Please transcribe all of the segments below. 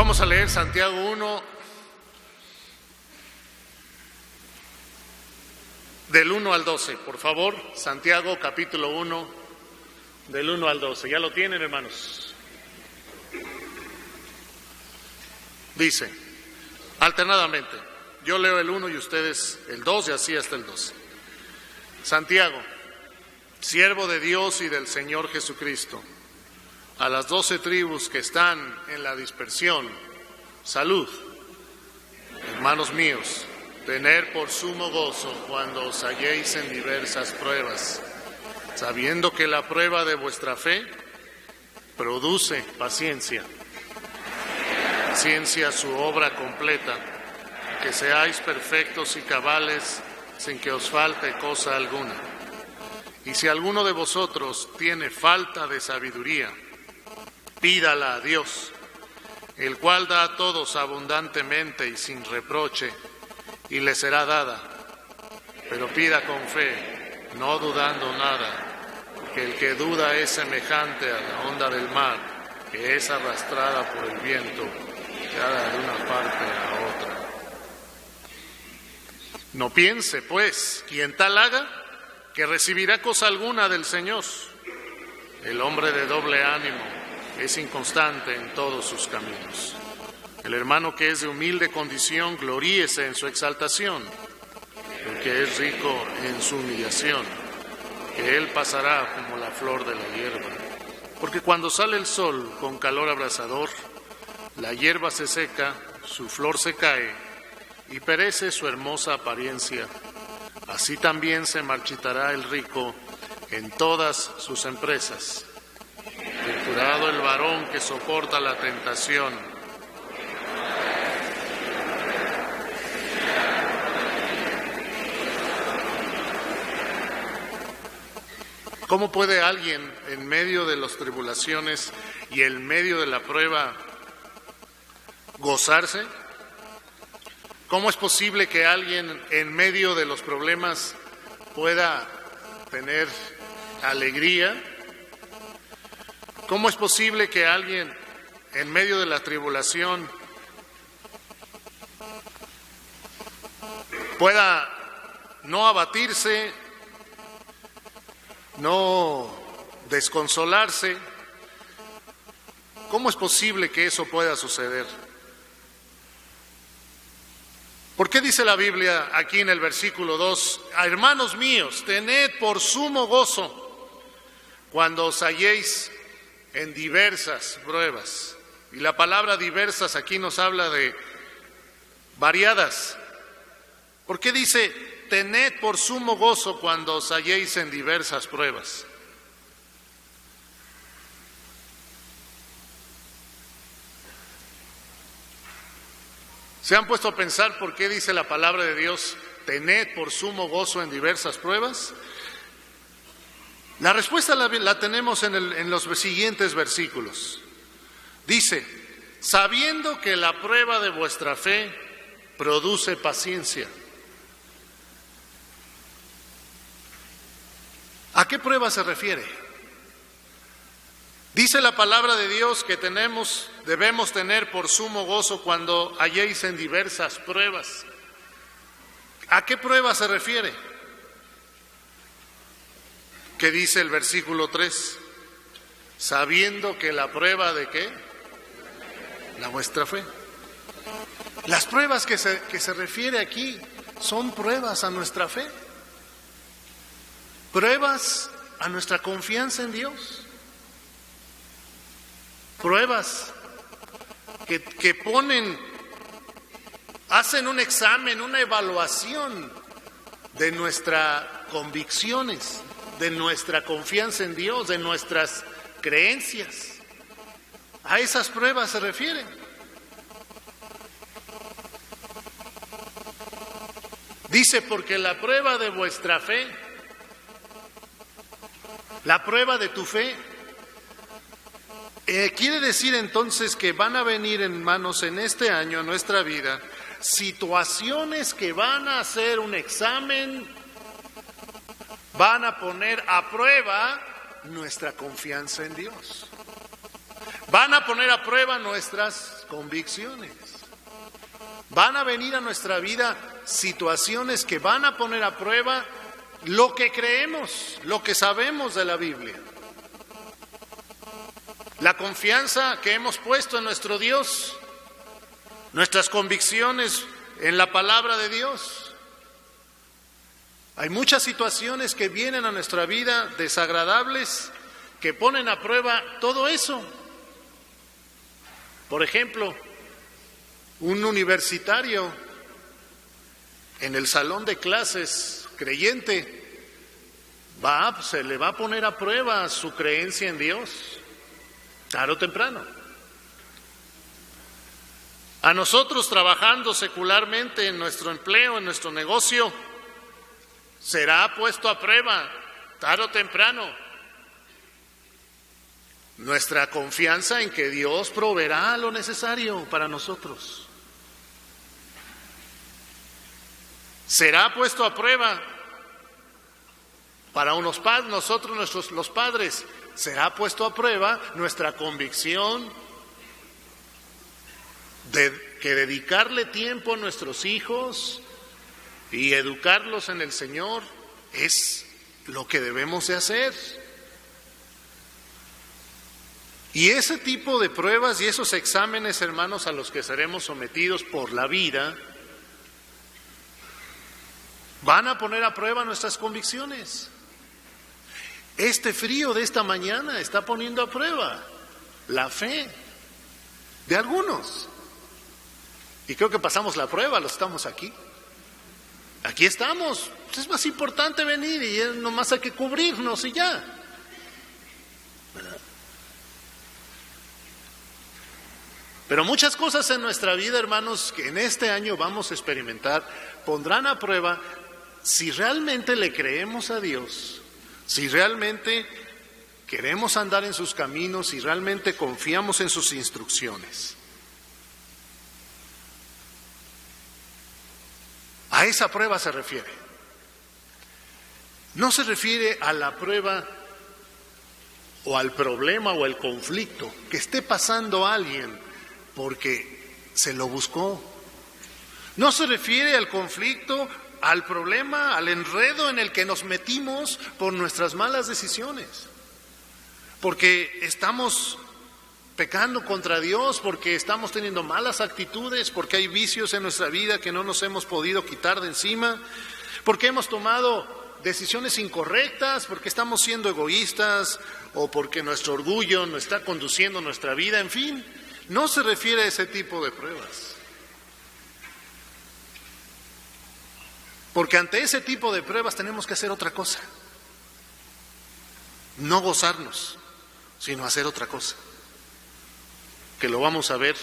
Vamos a leer Santiago 1, del 1 al 12, por favor. Santiago capítulo 1, del 1 al 12. ¿Ya lo tienen, hermanos? Dice, alternadamente, yo leo el 1 y ustedes el 2 y así hasta el 12. Santiago, siervo de Dios y del Señor Jesucristo, a las 12 tribus que están en la dispersión, salud. Hermanos míos, tener por sumo gozo cuando os halléis en diversas pruebas, sabiendo que la prueba de vuestra fe produce paciencia. Paciencia su obra completa, que seáis perfectos y cabales sin que os falte cosa alguna. Y si alguno de vosotros tiene falta de sabiduría, pídala a Dios, el cual da a todos abundantemente y sin reproche, y le será dada. Pero pida con fe, no dudando nada, porque el que duda es semejante a la onda del mar, que es arrastrada por el viento, llevada de una parte a otra. No piense, pues, quien tal haga, que recibirá cosa alguna del Señor. El hombre de doble ánimo es inconstante en todos sus caminos. El hermano que es de humilde condición, gloríese en su exaltación, el que es rico en su humillación, que él pasará como la flor de la hierba. Porque cuando sale el sol con calor abrasador, la hierba se seca, su flor se cae y perece su hermosa apariencia. Así también se marchitará el rico en todas sus empresas. Bienaventurado el varón que soporta la tentación. ¿Cómo puede alguien en medio de las tribulaciones y en medio de la prueba gozarse? ¿Cómo es posible que alguien en medio de los problemas pueda tener alegría? ¿Cómo es posible que alguien en medio de la tribulación pueda no abatirse, no desconsolarse? ¿Cómo es posible que eso pueda suceder? ¿Por qué dice la Biblia aquí en el versículo 2, hermanos míos, tened por sumo gozo cuando os halléis en diversas pruebas? Y la palabra diversas aquí nos habla de variadas. ¿Por qué dice, tened por sumo gozo cuando os halléis en diversas pruebas? ¿Se han puesto a pensar por qué dice la palabra de Dios, tened por sumo gozo en diversas pruebas? La respuesta la tenemos en los siguientes versículos. Dice, sabiendo que la prueba de vuestra fe produce paciencia. ¿A qué prueba se refiere? Dice la palabra de Dios que debemos tener por sumo gozo cuando halléis en diversas pruebas. ¿A qué prueba se refiere? ¿Qué dice el versículo 3? Sabiendo que la prueba de ¿qué? La vuestra fe. Las pruebas que se refiere aquí son pruebas a nuestra fe. Pruebas a nuestra confianza en Dios. Pruebas que hacen un examen, una evaluación de nuestras convicciones, de nuestra confianza en Dios, de nuestras creencias. A esas pruebas se refieren. Dice, porque la prueba de vuestra fe, la prueba de tu fe, quiere decir entonces que van a venir, hermanos, en este año, en nuestra vida, situaciones que van a hacer un examen, van a poner a prueba nuestra confianza en Dios. Van a poner a prueba nuestras convicciones. Van a venir a nuestra vida situaciones que van a poner a prueba lo que creemos, lo que sabemos de la Biblia. La confianza que hemos puesto en nuestro Dios, nuestras convicciones en la palabra de Dios. Hay muchas situaciones que vienen a nuestra vida desagradables que ponen a prueba todo eso. Por ejemplo, un universitario en el salón de clases creyente se le va a poner a prueba su creencia en Dios, tarde o temprano. A nosotros trabajando secularmente en nuestro empleo, en nuestro negocio, será puesto a prueba, tarde o temprano, nuestra confianza en que Dios proveerá lo necesario para nosotros. Será puesto a prueba para nosotros, los padres, será puesto a prueba nuestra convicción de que dedicarle tiempo a nuestros hijos y educarlos en el Señor es lo que debemos de hacer. Y ese tipo de pruebas y esos exámenes, hermanos, a los que seremos sometidos por la vida, van a poner a prueba nuestras convicciones. Este frío de esta mañana está poniendo a prueba la fe de algunos. Y creo que pasamos la prueba, los estamos aquí. Aquí estamos. Es más importante venir y nomás hay que cubrirnos y ya. ¿Verdad? Pero muchas cosas en nuestra vida, hermanos, que en este año vamos a experimentar, pondrán a prueba si realmente le creemos a Dios, si realmente queremos andar en sus caminos, si realmente confiamos en sus instrucciones. A esa prueba se refiere. No se refiere a la prueba o al problema o al conflicto que esté pasando alguien porque se lo buscó. No se refiere al conflicto, al problema, al enredo en el que nos metimos por nuestras malas decisiones, porque estamos pecando contra Dios, porque estamos teniendo malas actitudes, porque hay vicios en nuestra vida que no nos hemos podido quitar de encima, porque hemos tomado decisiones incorrectas, porque estamos siendo egoístas o porque nuestro orgullo nos está conduciendo nuestra vida, en fin. No se refiere a ese tipo de pruebas. Porque ante ese tipo de pruebas tenemos que hacer otra cosa. No gozarnos, sino hacer otra cosa. Que lo vamos a ver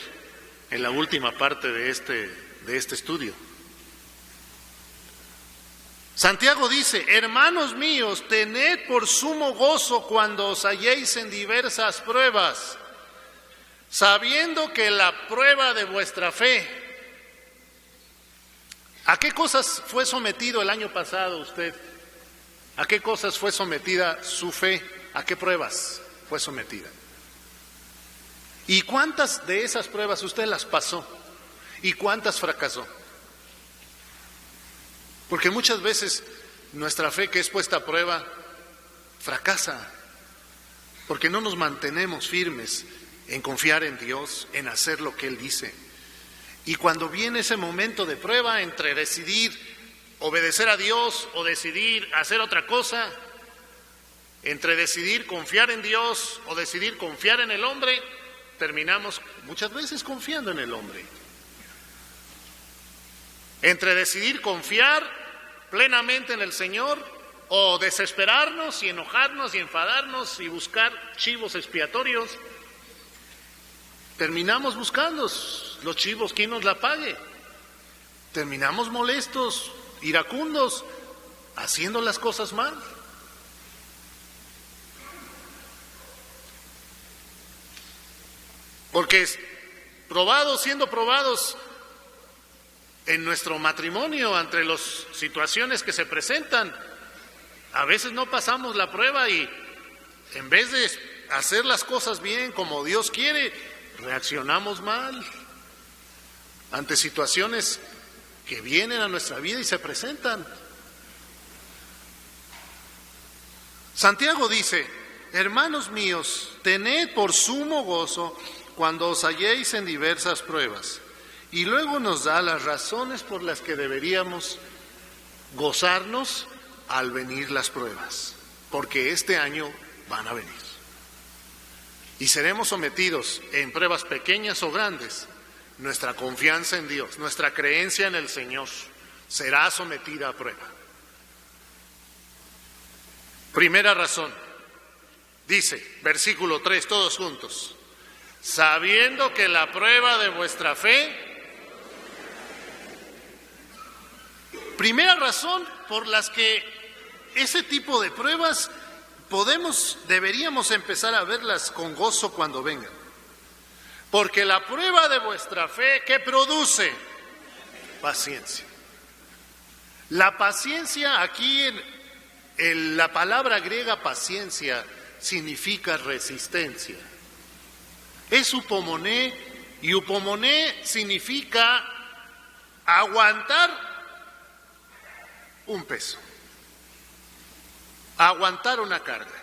en la última parte de este estudio. Santiago dice: hermanos míos, tened por sumo gozo cuando os halléis en diversas pruebas, sabiendo que la prueba de vuestra fe. ¿A qué cosas fue sometido el año pasado usted? ¿A qué cosas fue sometida su fe? ¿A qué pruebas fue sometida? ¿Y cuántas de esas pruebas usted las pasó? ¿Y cuántas fracasó? Porque muchas veces nuestra fe que es puesta a prueba fracasa, porque no nos mantenemos firmes en confiar en Dios, en hacer lo que Él dice. Y cuando viene ese momento de prueba entre decidir obedecer a Dios o decidir hacer otra cosa, entre decidir confiar en Dios o decidir confiar en el hombre, terminamos muchas veces confiando en el hombre. Entre decidir confiar plenamente en el Señor o desesperarnos y enojarnos y enfadarnos y buscar chivos expiatorios, terminamos buscando los chivos, ¿quién nos la pague? Terminamos molestos, iracundos, haciendo las cosas mal. Porque siendo probados en nuestro matrimonio ante las situaciones que se presentan, a veces no pasamos la prueba y en vez de hacer las cosas bien como Dios quiere, reaccionamos mal ante situaciones que vienen a nuestra vida y se presentan. Santiago dice: hermanos míos, tened por sumo gozo cuando os halléis en diversas pruebas. Y luego nos da las razones por las que deberíamos gozarnos al venir las pruebas, porque este año van a venir. Y seremos sometidos en pruebas pequeñas o grandes. Nuestra confianza en Dios, nuestra creencia en el Señor será sometida a prueba. Primera razón, dice, versículo 3, todos juntos: sabiendo que la prueba de vuestra fe. Primera razón por las que ese tipo de pruebas deberíamos empezar a verlas con gozo cuando vengan. Porque la prueba de vuestra fe, ¿qué produce? Paciencia. La paciencia aquí, la palabra griega paciencia significa resistencia. Es upomoné, y upomoné significa aguantar un peso, aguantar una carga,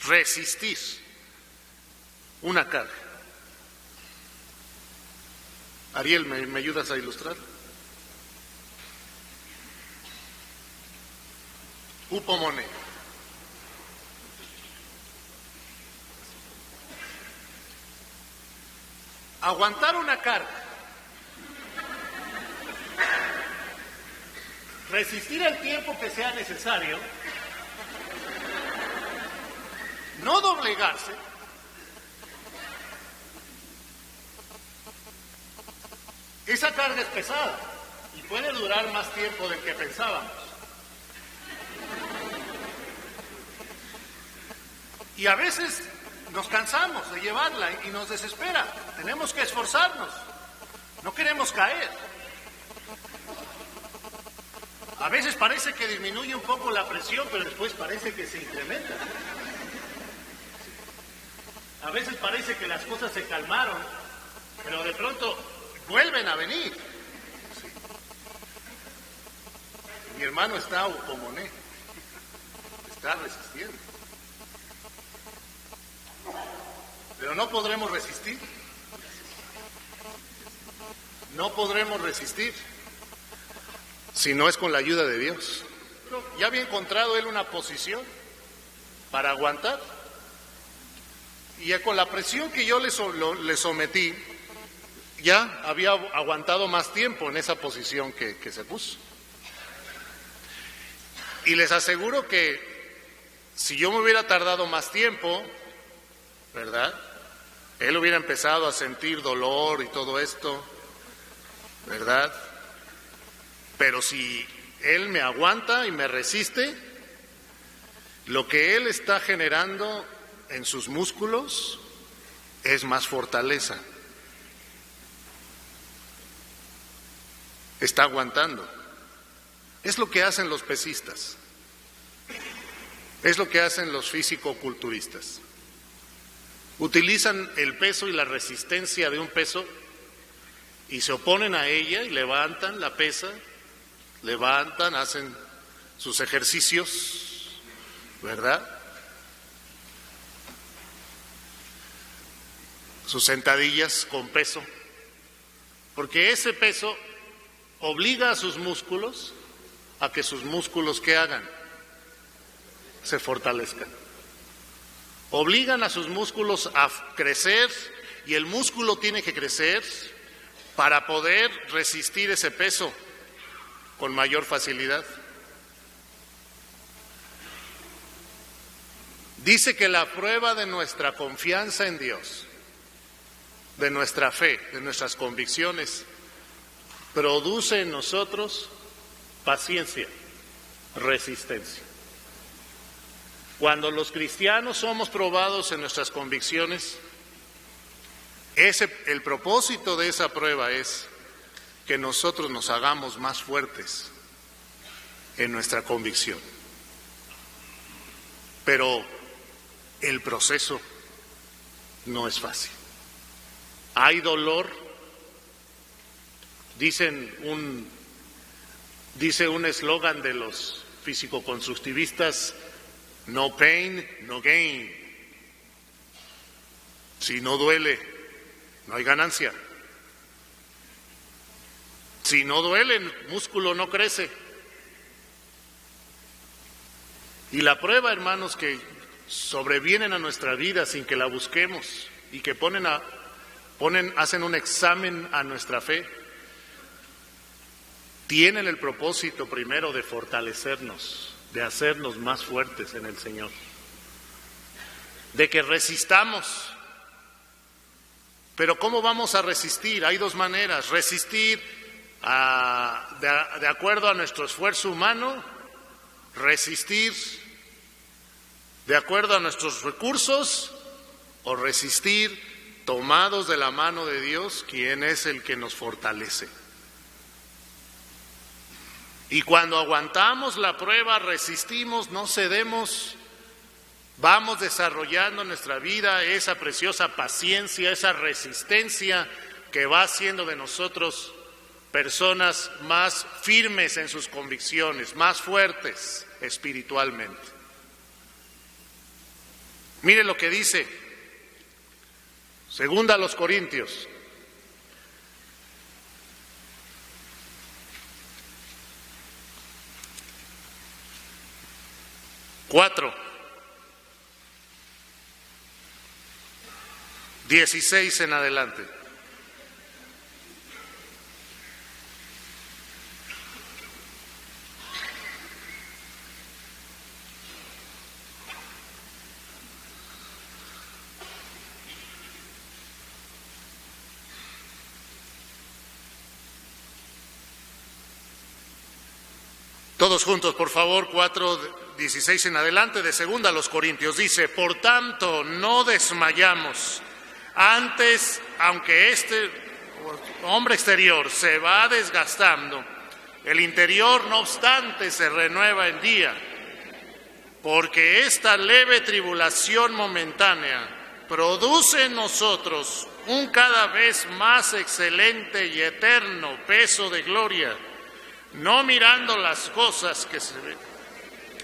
resistir una carga. Ariel, ¿me ayudas a ilustrar? Upomone. Aguantar una carga. Resistir el tiempo que sea necesario, no doblegarse, esa carga es pesada y puede durar más tiempo del que pensábamos. Y a veces nos cansamos de llevarla y nos desespera. Tenemos que esforzarnos, no queremos caer. A veces parece que disminuye un poco la presión, pero después parece que se incrementa. A veces parece que las cosas se calmaron, pero de pronto vuelven a venir. Sí. Mi hermano está upomoné, está resistiendo. Pero no podremos resistir. No podremos resistir si no es con la ayuda de Dios. Ya había encontrado él una posición para aguantar, y ya con la presión que yo le sometí, ya había aguantado más tiempo en esa posición que se puso. Y les aseguro que si yo me hubiera tardado más tiempo, ¿verdad?, él hubiera empezado a sentir dolor y todo esto, ¿verdad? Pero si él me aguanta y me resiste, lo que él está generando en sus músculos es más fortaleza. Está aguantando. Es lo que hacen los pesistas. Es lo que hacen los físico-culturistas. Utilizan el peso y la resistencia de un peso y se oponen a ella y levantan la pesa, levantan, hacen sus ejercicios, ¿verdad? Sus sentadillas con peso, porque ese peso obliga a sus músculos a que sus músculos, ¿qué hagan? Se fortalezcan. Obligan a sus músculos a crecer, y el músculo tiene que crecer para poder resistir ese peso con mayor facilidad. Dice que la prueba de nuestra confianza en Dios, de nuestra fe, de nuestras convicciones, produce en nosotros paciencia, resistencia. Cuando los cristianos somos probados en nuestras convicciones, el propósito de esa prueba es que nosotros nos hagamos más fuertes en nuestra convicción. Pero el proceso no es fácil. hay dolor. Dice un eslogan de los físico-constructivistas: no pain, no gain. Si no duele, no hay ganancia. Si no duele, el músculo no crece. Y la prueba, hermanos, que sobrevienen a nuestra vida sin que la busquemos y que hacen un examen a nuestra fe, tienen el propósito primero de fortalecernos, de hacernos más fuertes en el Señor, de que resistamos. Pero ¿cómo vamos a resistir? Hay dos maneras: resistir de acuerdo a nuestro esfuerzo humano, resistir de acuerdo a nuestros recursos, o resistir tomados de la mano de Dios, quien es el que nos fortalece. Y cuando aguantamos la prueba, resistimos, no cedemos, vamos desarrollando en nuestra vida esa preciosa paciencia, esa resistencia que va haciendo de nosotros personas más firmes en sus convicciones, más fuertes espiritualmente. Mire lo que dice segunda a los Corintios. Cuatro, 16 en adelante. Todos juntos, por favor, 4:16 en adelante, de segunda a los Corintios. Dice: por tanto, no desmayamos. Antes, aunque este hombre exterior se va desgastando, el interior, no obstante, se renueva en día. Porque esta leve tribulación momentánea produce en nosotros un cada vez más excelente y eterno peso de gloria, no mirando las cosas que se ven,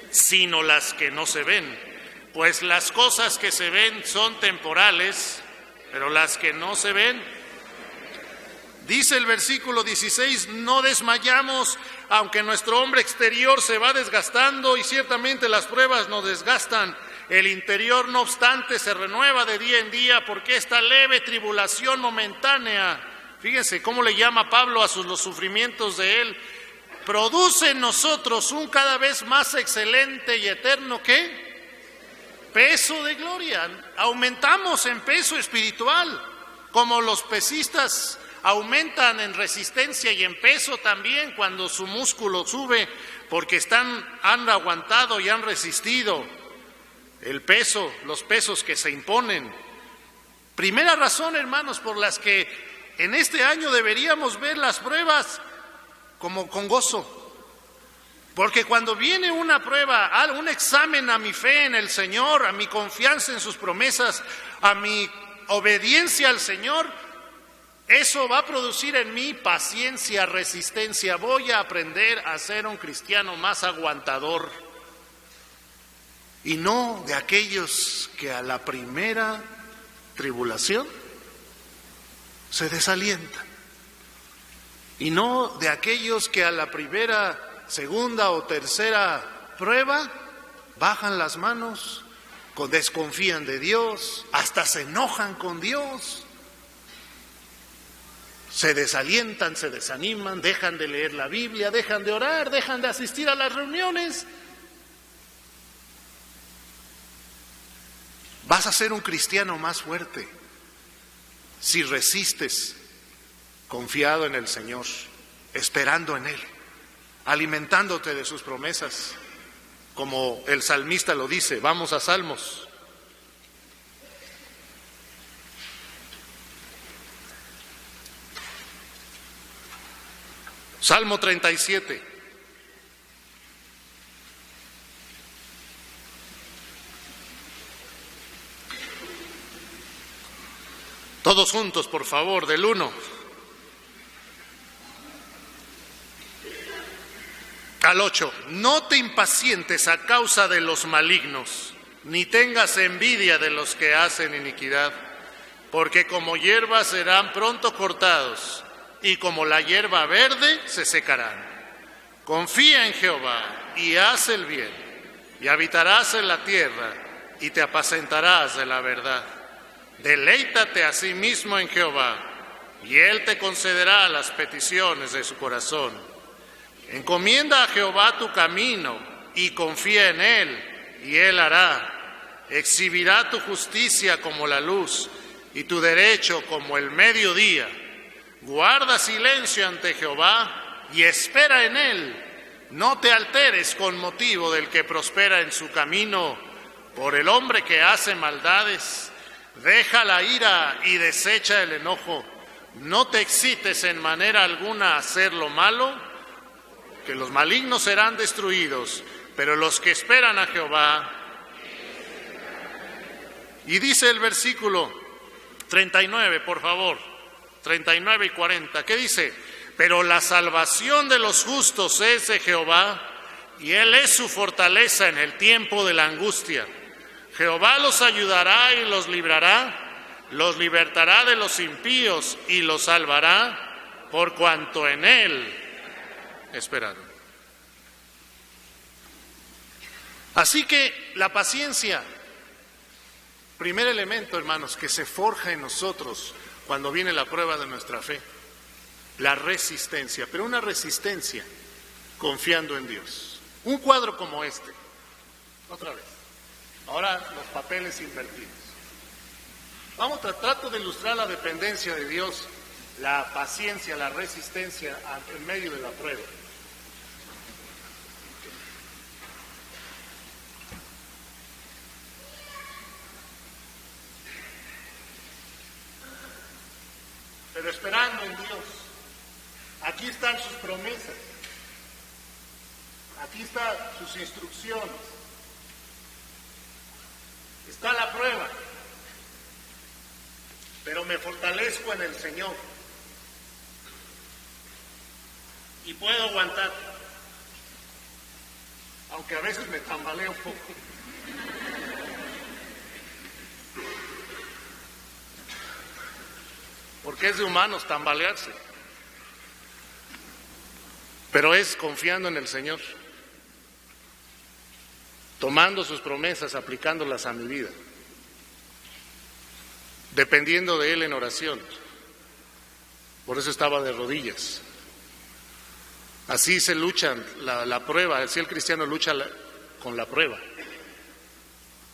sino las que no se ven. Pues las cosas que se ven son temporales, pero las que no se ven, dice el versículo 16, no desmayamos, aunque nuestro hombre exterior se va desgastando, y ciertamente las pruebas nos desgastan. El interior, no obstante, se renueva de día en día, porque esta leve tribulación momentánea, fíjense cómo le llama Pablo a los sufrimientos de él, produce en nosotros un cada vez más excelente y eterno, ¿qué? Peso de gloria. Aumentamos en peso espiritual, como los pesistas aumentan en resistencia y en peso también cuando su músculo sube, porque han aguantado y han resistido el peso, los pesos que se imponen. Primera razón, hermanos, por las que en este año deberíamos ver las pruebas como con gozo. Porque cuando viene una prueba, un examen a mi fe en el Señor, a mi confianza en sus promesas, a mi obediencia al Señor, eso va a producir en mí paciencia, resistencia. Voy a aprender a ser un cristiano más aguantador. Y no de aquellos que a la primera tribulación se desalientan. Y no de aquellos que a la primera, segunda o tercera prueba bajan las manos, desconfían de Dios, hasta se enojan con Dios, se desalientan, se desaniman, dejan de leer la Biblia, dejan de orar, dejan de asistir a las reuniones. Vas a ser un cristiano más fuerte si resistes confiado en el Señor, esperando en Él, alimentándote de sus promesas, como el salmista lo dice. Vamos a Salmos. Salmo 37. Todos juntos, por favor, del 1 al 8. No te impacientes a causa de los malignos, ni tengas envidia de los que hacen iniquidad, porque como hierba serán pronto cortados, y como la hierba verde se secarán. Confía en Jehová y haz el bien, y habitarás en la tierra, y te apacentarás de la verdad. Deleítate a sí mismo en Jehová, y Él te concederá las peticiones de su corazón. Encomienda a Jehová tu camino, y confía en Él, y Él hará. Exhibirá tu justicia como la luz, y tu derecho como el mediodía. Guarda silencio ante Jehová, y espera en Él. No te alteres con motivo del que prospera en su camino, por el hombre que hace maldades. Deja la ira y desecha el enojo. No te excites en manera alguna a hacer lo malo, que los malignos serán destruidos, pero los que esperan a Jehová. Y dice el versículo 39, por favor, 39 y 40, ¿qué dice? Pero la salvación de los justos es de Jehová, y Él es su fortaleza en el tiempo de la angustia. Jehová los ayudará y los librará, los libertará de los impíos y los salvará, por cuanto en Él esperaron. Así que la paciencia, primer elemento, hermanos, que se forja en nosotros cuando viene la prueba de nuestra fe, la resistencia, pero una resistencia confiando en Dios. Un cuadro como este, otra vez. Ahora los papeles invertidos. Trato de ilustrar la dependencia de Dios, la paciencia, la resistencia en medio de la prueba. Pero esperando en Dios. Aquí están sus promesas. Aquí están sus instrucciones. Está la prueba, pero me fortalezco en el Señor y puedo aguantar, aunque a veces me tambaleo un poco. Porque es de humanos tambalearse, pero es confiando en el Señor, tomando sus promesas, aplicándolas a mi vida, dependiendo de Él en oración. Por eso estaba de rodillas. Así se lucha la prueba, así el cristiano lucha con la prueba,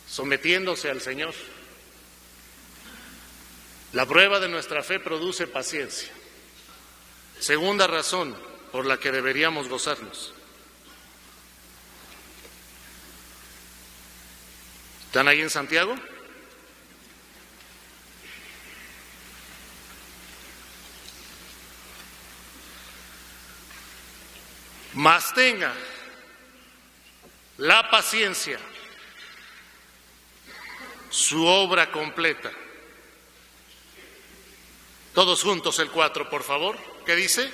sometiéndose al Señor. La prueba de nuestra fe produce paciencia. Segunda razón por la que deberíamos gozarnos. ¿Están ahí en Santiago? Mas tenga la paciencia su obra completa. Todos juntos el 4, por favor. ¿Qué dice?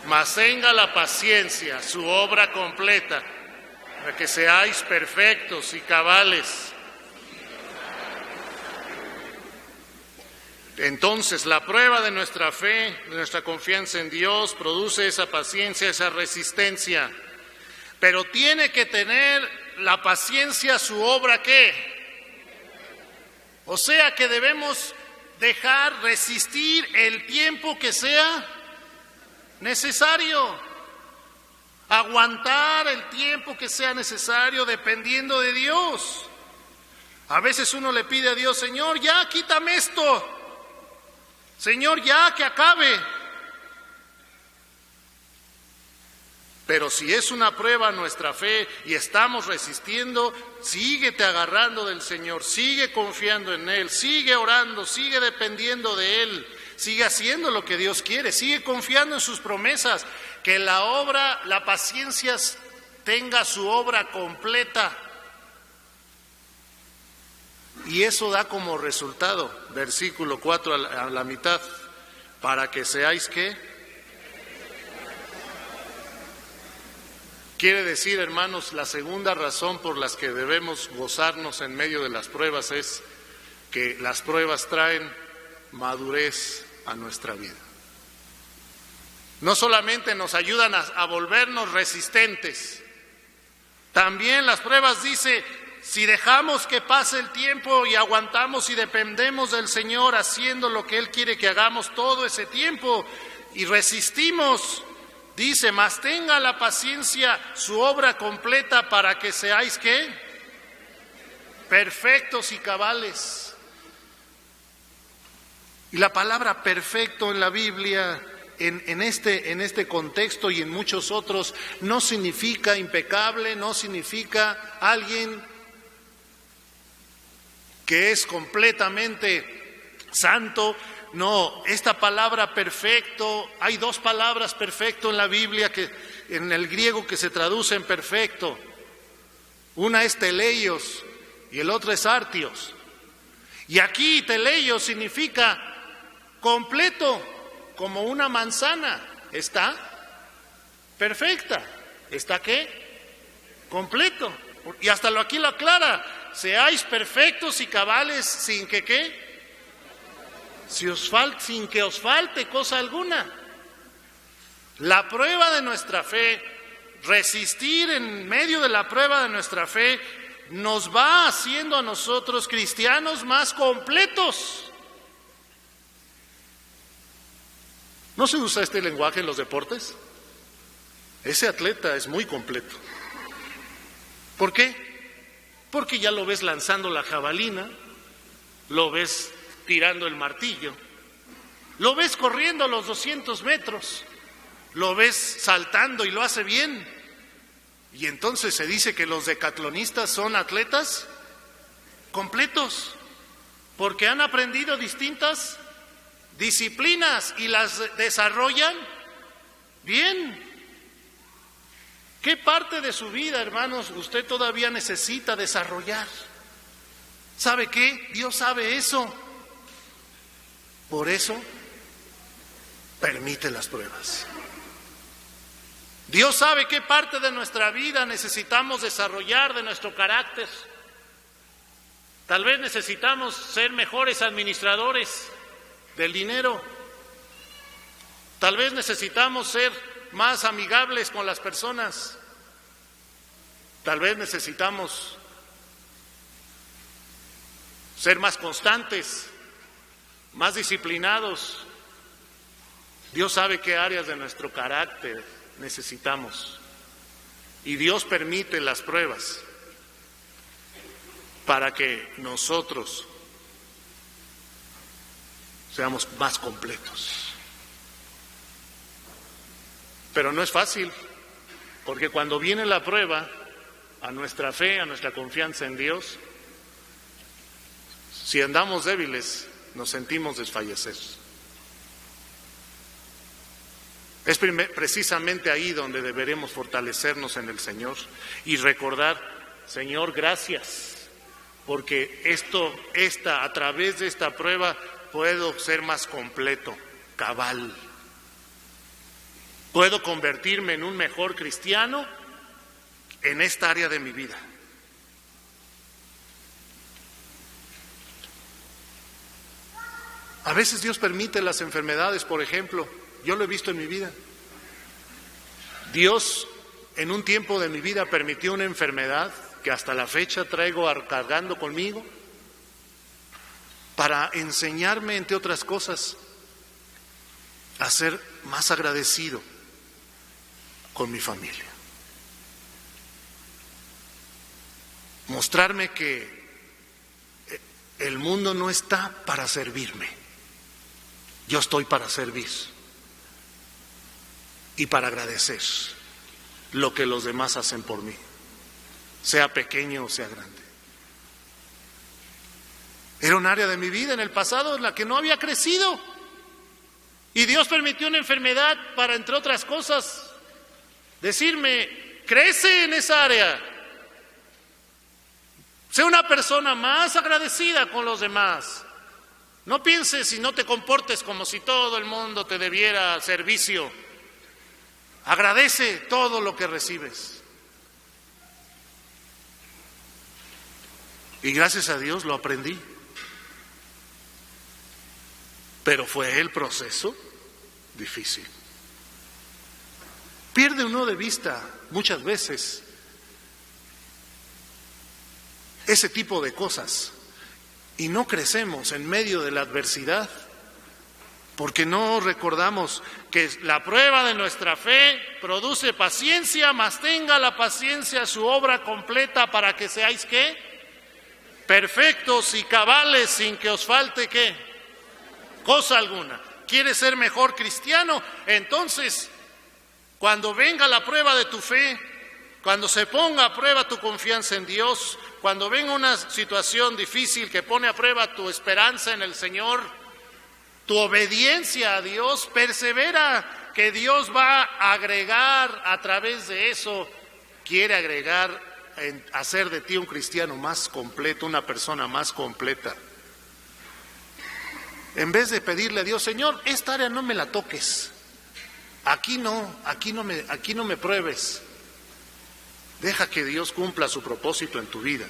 Mas tenga la paciencia su obra completa, para que seáis perfectos y cabales. Entonces, la prueba de nuestra fe, de nuestra confianza en Dios, produce esa paciencia, esa resistencia. Pero tiene que tener la paciencia su obra, ¿qué? O sea que debemos dejar resistir el tiempo que sea necesario. Aguantar el tiempo que sea necesario dependiendo de Dios. A veces uno le pide a Dios, Señor, ya quítame esto. Señor, ya que acabe. Pero si es una prueba nuestra fe y estamos resistiendo, síguete agarrando del Señor, sigue confiando en Él, sigue orando, sigue dependiendo de Él, sigue haciendo lo que Dios quiere, sigue confiando en sus promesas, que la paciencia tenga su obra completa. Y eso da como resultado, versículo 4 a la mitad, para que seáis ¿qué? Quiere decir, hermanos, la segunda razón por la que debemos gozarnos en medio de las pruebas es que las pruebas traen madurez a nuestra vida. No solamente nos ayudan a volvernos resistentes, también las pruebas dice, si dejamos que pase el tiempo y aguantamos y dependemos del Señor haciendo lo que Él quiere que hagamos todo ese tiempo y resistimos, dice, mas tenga la paciencia su obra completa para que seáis ¿qué? Perfectos y cabales. Y la palabra perfecto en la Biblia, en este contexto y en muchos otros, no significa impecable, no significa alguien que es completamente santo. No, esta palabra perfecto, hay dos palabras perfecto en la Biblia que en el griego que se traduce en perfecto. Una es teleios y el otro es artios. Y aquí teleios significa completo, como una manzana. Está perfecta. ¿Está qué? Completo. Y hasta aquí lo aclara. Seáis perfectos y cabales sin que ¿qué? Sin que os falte cosa alguna. La prueba de nuestra fe, resistir en medio de la prueba de nuestra fe, nos va haciendo a nosotros cristianos más completos. ¿No se usa este lenguaje en los deportes? Ese atleta es muy completo. ¿Por qué? Porque ya lo ves lanzando la jabalina, lo ves tirando el martillo, lo ves corriendo los 200 metros, lo ves saltando y lo hace bien. Y entonces se dice que los decatlonistas son atletas completos, porque han aprendido distintas disciplinas y las desarrollan bien. ¿Qué parte de su vida, hermanos, usted todavía necesita desarrollar? ¿Sabe qué? Dios sabe eso. Por eso permite las pruebas. Dios sabe qué parte de nuestra vida necesitamos desarrollar de nuestro carácter. Tal vez necesitamos ser mejores administradores del dinero. Tal vez necesitamos ser más amigables con las personas. Tal vez necesitamos ser más constantes, más disciplinados. Dios sabe qué áreas de nuestro carácter necesitamos. Y Dios permite las pruebas para que nosotros seamos más completos. Pero no es fácil, porque cuando viene la prueba a nuestra fe, a nuestra confianza en Dios, si andamos débiles, nos sentimos desfallecer. Es precisamente ahí donde deberemos fortalecernos en el Señor y recordar, Señor, gracias, porque a través de esta prueba puedo ser más completo, cabal. Puedo convertirme en un mejor cristiano en esta área de mi vida. A veces Dios permite las enfermedades, por ejemplo. Yo lo he visto en mi vida. Dios en un tiempo de mi vida permitió una enfermedad que hasta la fecha traigo cargando conmigo para enseñarme, entre otras cosas, a ser más agradecido con mi familia. Mostrarme que el mundo no está para servirme. Yo estoy para servir y para agradecer lo que los demás hacen por mí, sea pequeño o sea grande. Era un área de mi vida en el pasado en la que no había crecido. Y Dios permitió una enfermedad para, entre otras cosas, decirme, crece en esa área. Sé una persona más agradecida con los demás. No pienses y no te comportes como si todo el mundo te debiera servicio. Agradece todo lo que recibes. Y gracias a Dios lo aprendí. Pero fue el proceso difícil. Pierde uno de vista muchas veces ese tipo de cosas y no crecemos en medio de la adversidad porque no recordamos que la prueba de nuestra fe produce paciencia, mas tenga la paciencia su obra completa para que seáis ¿qué? Perfectos y cabales sin que os falte ¿qué? Cosa alguna. ¿Quieres ser mejor cristiano? Entonces, cuando venga la prueba de tu fe, cuando se ponga a prueba tu confianza en Dios, cuando venga una situación difícil que pone a prueba tu esperanza en el Señor, tu obediencia a Dios, persevera, que Dios va a agregar a través de eso, quiere agregar, hacer de ti un cristiano más completo, una persona más completa. En vez de pedirle a Dios, Señor, esta área no me la toques, aquí no me pruebes. Deja que Dios cumpla su propósito en tu vida.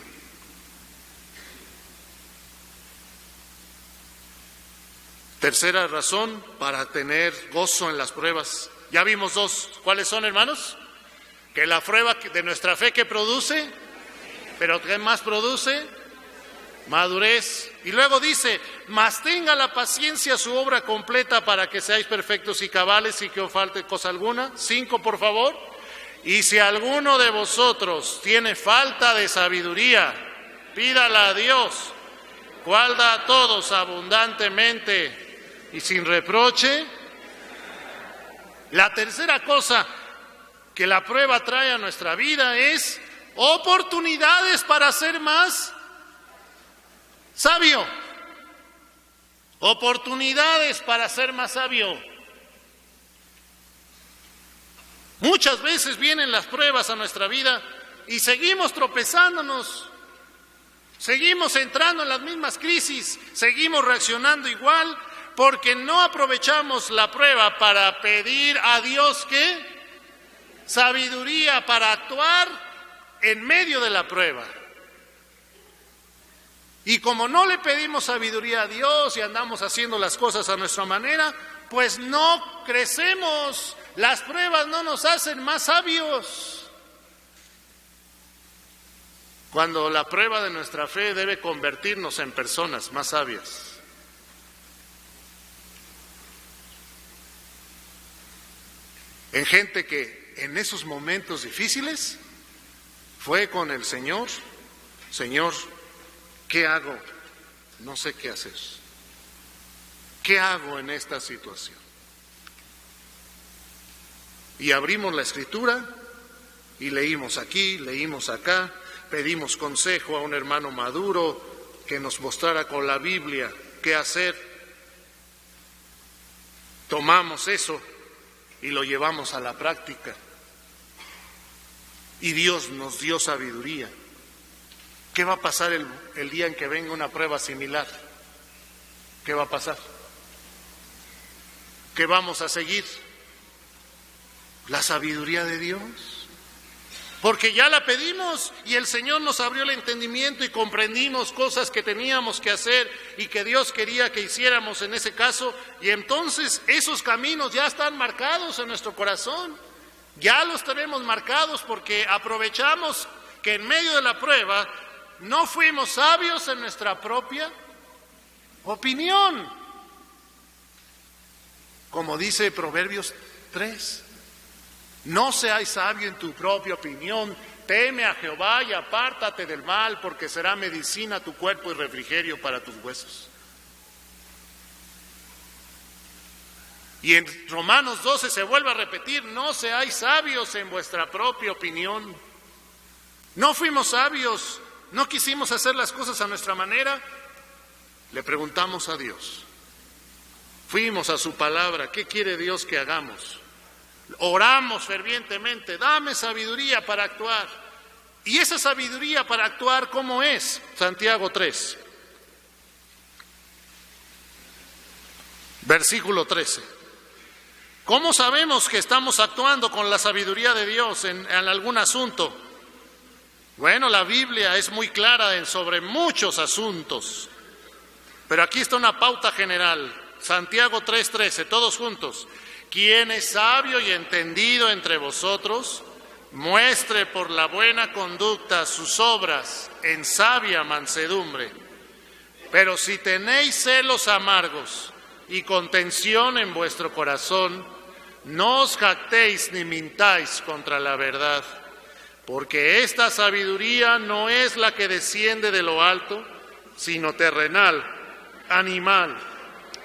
Tercera razón para tener gozo en las pruebas. Ya vimos dos. ¿Cuáles son, hermanos? Que la prueba de nuestra fe que produce, pero ¿qué más produce? Madurez. Y luego dice, mas tenga la paciencia su obra completa para que seáis perfectos y cabales y que os falte cosa alguna. 5, por favor. Y si alguno de vosotros tiene falta de sabiduría, pídala a Dios, cual da a todos abundantemente y sin reproche. La tercera cosa que la prueba trae a nuestra vida es oportunidades para ser más sabio. Oportunidades para ser más sabio. Muchas veces vienen las pruebas a nuestra vida y seguimos tropezándonos, seguimos entrando en las mismas crisis, seguimos reaccionando igual porque no aprovechamos la prueba para pedir a Dios ¿qué? Sabiduría para actuar en medio de la prueba. Y como no le pedimos sabiduría a Dios y andamos haciendo las cosas a nuestra manera, pues no crecemos. Las pruebas no nos hacen más sabios. Cuando la prueba de nuestra fe debe convertirnos en personas más sabias. En gente que en esos momentos difíciles fue con el Señor. Señor, ¿qué hago? No sé qué hacer. ¿Qué hago en esta situación? Y abrimos la Escritura y leímos aquí, leímos acá, pedimos consejo a un hermano maduro que nos mostrara con la Biblia qué hacer. Tomamos eso y lo llevamos a la práctica. Y Dios nos dio sabiduría. ¿Qué va a pasar el día en que venga una prueba similar? ¿Qué va a pasar? ¿Qué vamos a seguir? La sabiduría de Dios. Porque ya la pedimos y el Señor nos abrió el entendimiento y comprendimos cosas que teníamos que hacer y que Dios quería que hiciéramos en ese caso. Y entonces esos caminos ya están marcados en nuestro corazón. Ya los tenemos marcados porque aprovechamos que en medio de la prueba no fuimos sabios en nuestra propia opinión. Como dice Proverbios 3. No seas sabio en tu propia opinión, teme a Jehová y apártate del mal, porque será medicina a tu cuerpo y refrigerio para tus huesos. Y en Romanos 12 se vuelve a repetir, no seáis sabios en vuestra propia opinión. No fuimos sabios, no quisimos hacer las cosas a nuestra manera, le preguntamos a Dios. Fuimos a su palabra, ¿qué quiere Dios que hagamos? Oramos fervientemente, dame sabiduría para actuar. ¿Y esa sabiduría para actuar cómo es? Santiago 3, versículo 13. ¿Cómo sabemos que estamos actuando con la sabiduría de Dios en algún asunto? Bueno, la Biblia es muy clara sobre muchos asuntos, pero aquí está una pauta general. Santiago 3:13, todos juntos. Quien es sabio y entendido entre vosotros, muestre por la buena conducta sus obras en sabia mansedumbre. Pero si tenéis celos amargos y contención en vuestro corazón, no os jactéis ni mintáis contra la verdad, porque esta sabiduría no es la que desciende de lo alto, sino terrenal, animal,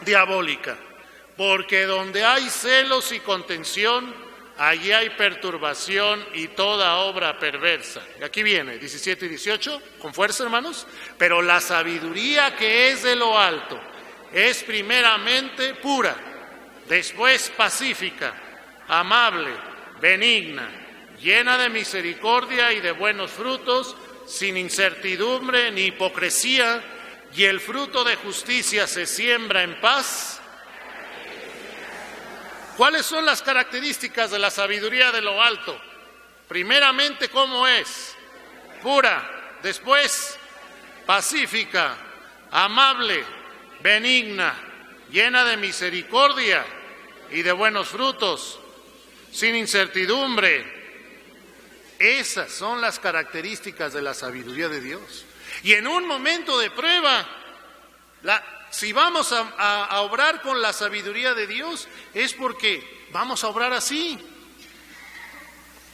diabólica. Porque donde hay celos y contención, allí hay perturbación y toda obra perversa. Y aquí viene, 17 y 18, con fuerza, hermanos. Pero la sabiduría que es de lo alto es primeramente pura, después pacífica, amable, benigna, llena de misericordia y de buenos frutos, sin incertidumbre ni hipocresía, y el fruto de justicia se siembra en paz. ¿Cuáles son las características de la sabiduría de lo alto? Primeramente, ¿cómo es? Pura, después pacífica, amable, benigna, llena de misericordia y de buenos frutos, sin incertidumbre. Esas son las características de la sabiduría de Dios. Y en un momento de prueba, si vamos a obrar con la sabiduría de Dios, es porque vamos a obrar así,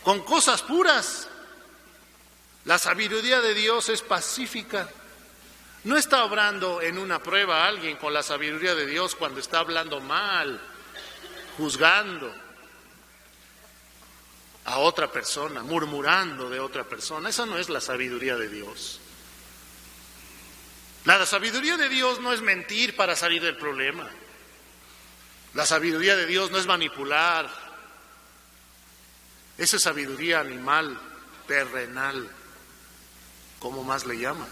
con cosas puras. La sabiduría de Dios es pacífica. No está obrando en una prueba alguien con la sabiduría de Dios cuando está hablando mal, juzgando a otra persona, murmurando de otra persona. Esa no es la sabiduría de Dios. La sabiduría de Dios no es mentir para salir del problema. La sabiduría de Dios no es manipular. Esa es sabiduría animal, terrenal. ¿Cómo más le llama?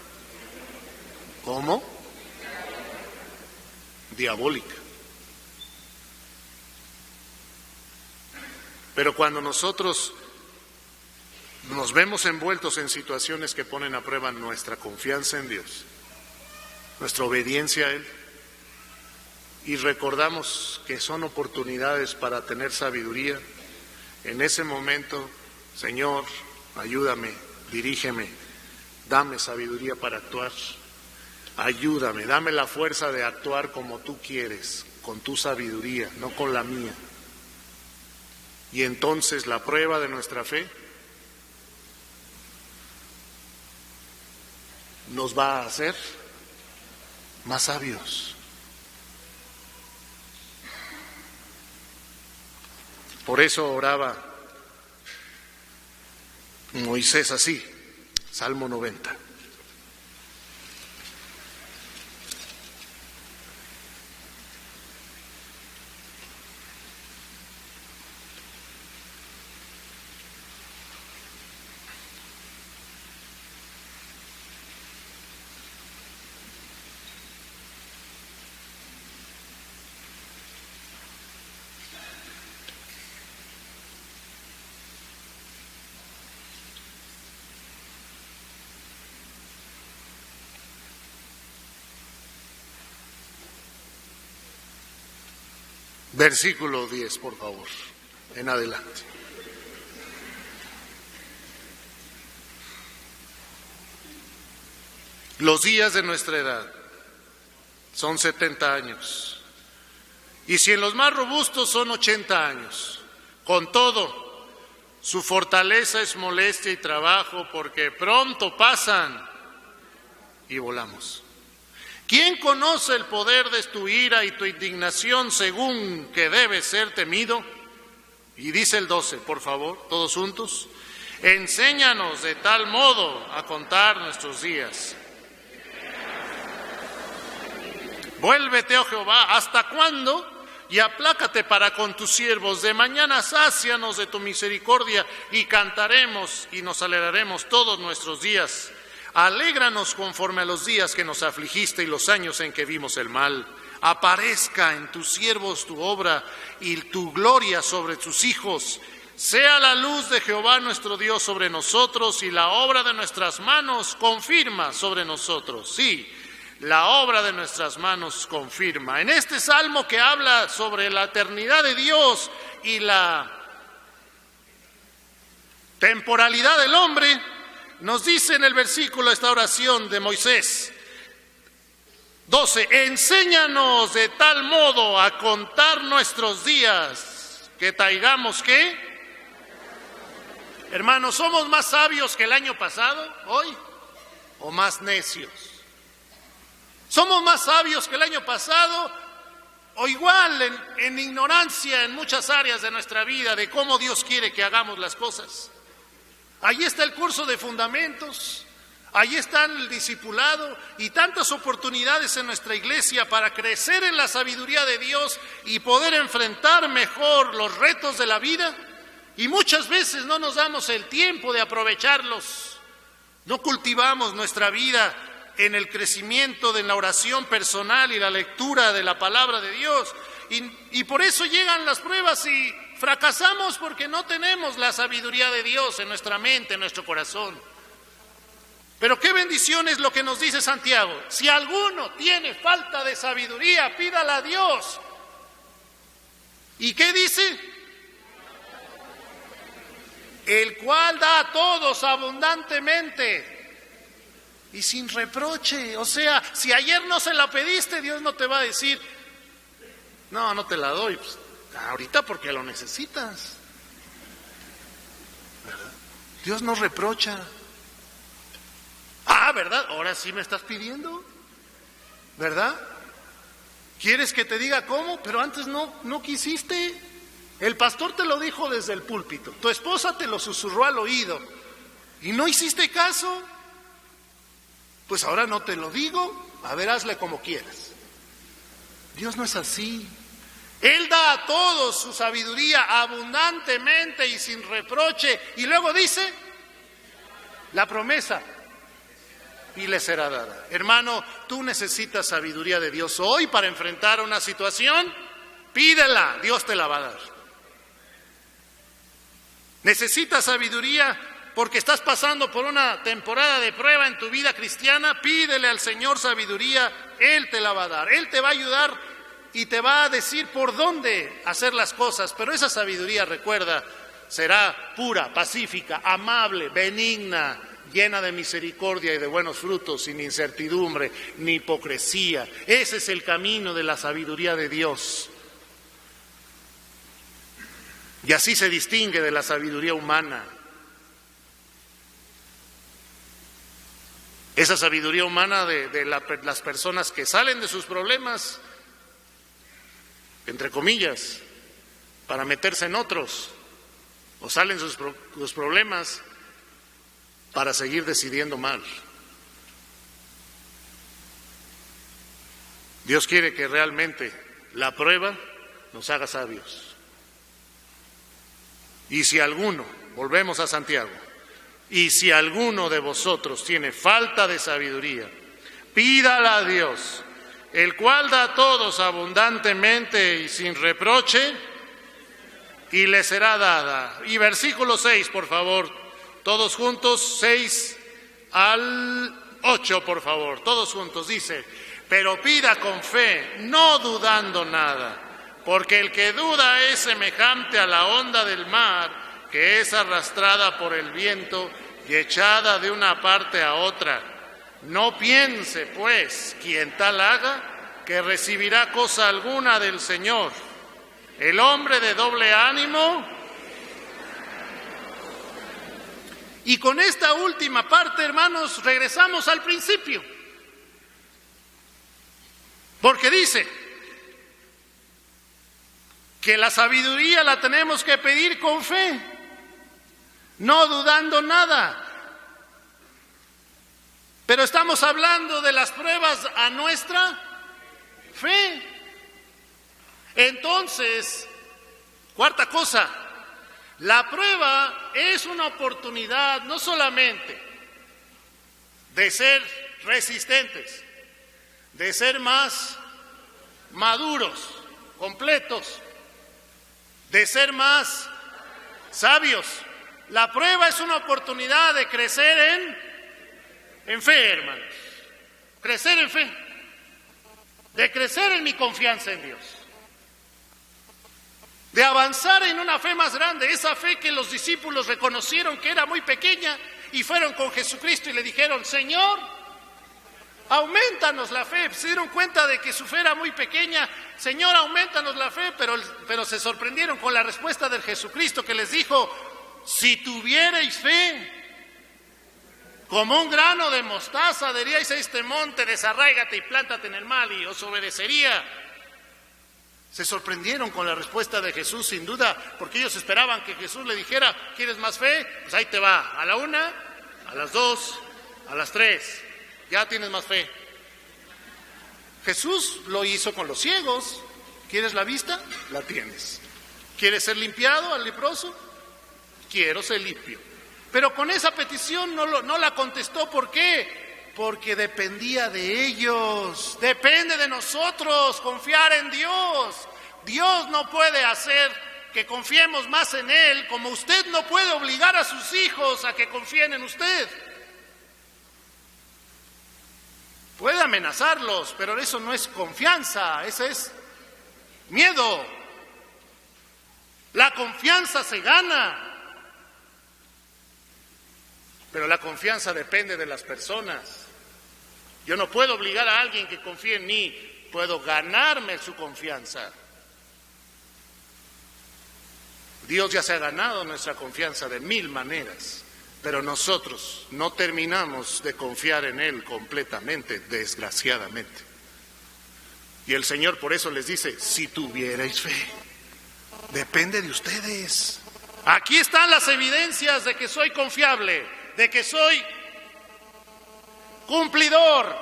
¿Cómo? Diabólica. Pero cuando nosotros nos vemos envueltos en situaciones que ponen a prueba nuestra confianza en Dios, nuestra obediencia a Él, y recordamos que son oportunidades para tener sabiduría, en ese momento, Señor, ayúdame, dirígeme, dame sabiduría para actuar, ayúdame, dame la fuerza de actuar como tú quieres, con tu sabiduría, no con la mía. Y entonces la prueba de nuestra fe nos va a hacer más sabios. Por eso oraba Moisés así, Salmo 90. Versículo 10, por favor, en adelante. Los días de nuestra edad son 70 años, y si en los más robustos son 80 años, con todo, su fortaleza es molestia y trabajo, porque pronto pasan y volamos. ¿Quién conoce el poder de tu ira y tu indignación según que debe ser temido? Y dice el 12, por favor, todos juntos. Enséñanos de tal modo a contar nuestros días. Vuélvete, oh Jehová, ¿hasta cuándo? y aplácate para con tus siervos. De mañana sácianos de tu misericordia y cantaremos y nos alegraremos todos nuestros días. Alégranos conforme a los días que nos afligiste y los años en que vimos el mal. Aparezca en tus siervos tu obra y tu gloria sobre tus hijos. Sea la luz de Jehová nuestro Dios sobre nosotros y la obra de nuestras manos confirma sobre nosotros. Sí, la obra de nuestras manos confirma. En este salmo que habla sobre la eternidad de Dios y la temporalidad del hombre, nos dice en el versículo esta oración de Moisés 12, enséñanos de tal modo a contar nuestros días que traigamos ¿qué? Hermanos, ¿somos más sabios que el año pasado hoy o más necios? ¿Somos más sabios que el año pasado o igual en ignorancia en muchas áreas de nuestra vida de cómo Dios quiere que hagamos las cosas? Ahí está el curso de fundamentos, ahí está el discipulado y tantas oportunidades en nuestra iglesia para crecer en la sabiduría de Dios y poder enfrentar mejor los retos de la vida. Y muchas veces no nos damos el tiempo de aprovecharlos, no cultivamos nuestra vida en el crecimiento de la oración personal y la lectura de la palabra de Dios. Y por eso llegan las pruebas y fracasamos porque no tenemos la sabiduría de Dios en nuestra mente, en nuestro corazón. Pero qué bendición es lo que nos dice Santiago. Si alguno tiene falta de sabiduría, pídala a Dios. ¿Y qué dice? El cual da a todos abundantemente y sin reproche. O sea, si ayer no se la pediste, Dios no te va a decir, no te la doy, pues, ahorita porque lo necesitas. ¿Verdad? Dios no reprocha. ¿Verdad? Ahora sí me estás pidiendo, ¿verdad? ¿Quieres que te diga cómo? Pero antes no quisiste. El pastor te lo dijo desde el púlpito, tu esposa te lo susurró al oído y no hiciste caso. Pues ahora no te lo digo, a ver, hazle como quieras. Dios no es así. Él da a todos su sabiduría abundantemente y sin reproche. Y luego dice, la promesa, y le será dada. Hermano, tú necesitas sabiduría de Dios hoy para enfrentar una situación, pídela, Dios te la va a dar. Necesitas sabiduría porque estás pasando por una temporada de prueba en tu vida cristiana, pídele al Señor sabiduría, Él te la va a dar, Él te va a ayudar y te va a decir por dónde hacer las cosas, pero esa sabiduría, recuerda, será pura, pacífica, amable, benigna, llena de misericordia y de buenos frutos, sin incertidumbre ni hipocresía. Ese es el camino de la sabiduría de Dios. Y así se distingue de la sabiduría humana. Esa sabiduría humana de las personas que salen de sus problemas, entre comillas, para meterse en otros, o salen sus problemas para seguir decidiendo mal. Dios quiere que realmente la prueba nos haga sabios. Y si alguno, volvemos a Santiago, y si alguno de vosotros tiene falta de sabiduría, pídala a Dios, el cual da a todos abundantemente y sin reproche, y le será dada. Y versículo 6, por favor, todos juntos, 6 al 8, por favor, todos juntos, dice, pero pida con fe, no dudando nada, porque el que duda es semejante a la onda del mar, que es arrastrada por el viento y echada de una parte a otra. No piense, pues, quien tal haga, que recibirá cosa alguna del Señor. El hombre de doble ánimo. Y con esta última parte, hermanos, regresamos al principio. Porque dice que la sabiduría la tenemos que pedir con fe, no dudando nada. Pero estamos hablando de las pruebas a nuestra fe. Entonces, cuarta cosa, la prueba es una oportunidad no solamente de ser resistentes, de ser más maduros, completos, de ser más sabios. La prueba es una oportunidad de crecer en fe, hermanos. Crecer en fe. De crecer en mi confianza en Dios. De avanzar en una fe más grande. Esa fe que los discípulos reconocieron que era muy pequeña y fueron con Jesucristo y le dijeron: Señor, aumentanos la fe. Se dieron cuenta de que su fe era muy pequeña. Señor, aumentanos la fe, pero se sorprendieron con la respuesta del Jesucristo, que les dijo: si tuvierais fe como un grano de mostaza, diríais a este monte: desarráigate y plántate en el mar, y os obedecería. Se sorprendieron con la respuesta de Jesús, sin duda, porque ellos esperaban que Jesús le dijera: ¿quieres más fe? Pues ahí te va, a la 1, a las 2, a las 3, ya tienes más fe. Jesús lo hizo con los ciegos. ¿Quieres la vista? La tienes. ¿Quieres ser limpiado al leproso? Quiero ser limpio. Pero con esa petición no la contestó. ¿Por qué? Porque dependía de ellos. Depende de nosotros confiar en Dios. Dios no puede hacer que confiemos más en Él, como usted no puede obligar a sus hijos a que confíen en usted. Puede amenazarlos, pero eso no es confianza, eso es miedo. La confianza se gana. Pero la confianza depende de las personas. Yo no puedo obligar a alguien que confíe en mí, puedo ganarme su confianza. Dios ya se ha ganado nuestra confianza de 1000 maneras, pero nosotros no terminamos de confiar en Él completamente, desgraciadamente. Y el Señor por eso les dice: si tuvierais fe, depende de ustedes. Aquí están las evidencias de que soy confiable, de que soy cumplidor,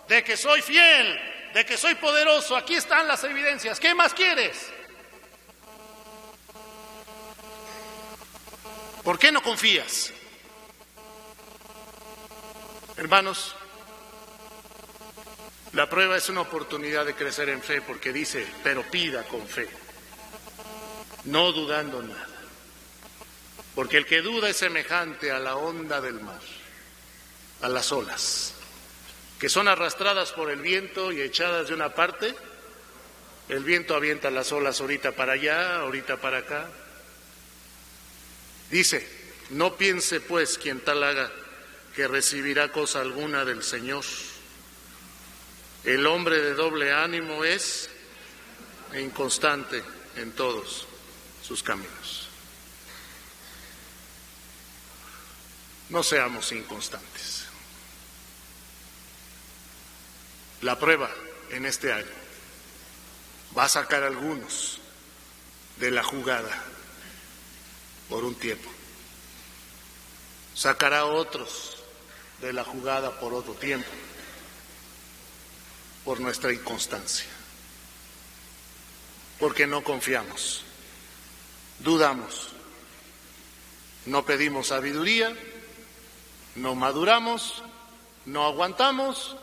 de que soy fiel, de que soy poderoso. Aquí están las evidencias. ¿Qué más quieres? ¿Por qué no confías? Hermanos, la prueba es una oportunidad de crecer en fe, porque dice: pero pida con fe, no dudando nada. Porque el que duda es semejante a la onda del mar, a las olas, que son arrastradas por el viento y echadas de una parte. El viento avienta las olas ahorita para allá, ahorita para acá. Dice: no piense pues quien tal haga que recibirá cosa alguna del Señor. El hombre de doble ánimo es inconstante en todos sus caminos. No seamos inconstantes. La prueba en este año va a sacar a algunos de la jugada por un tiempo. Sacará a otros de la jugada por otro tiempo, por nuestra inconstancia. Porque no confiamos, dudamos, no pedimos sabiduría, no maduramos, no aguantamos,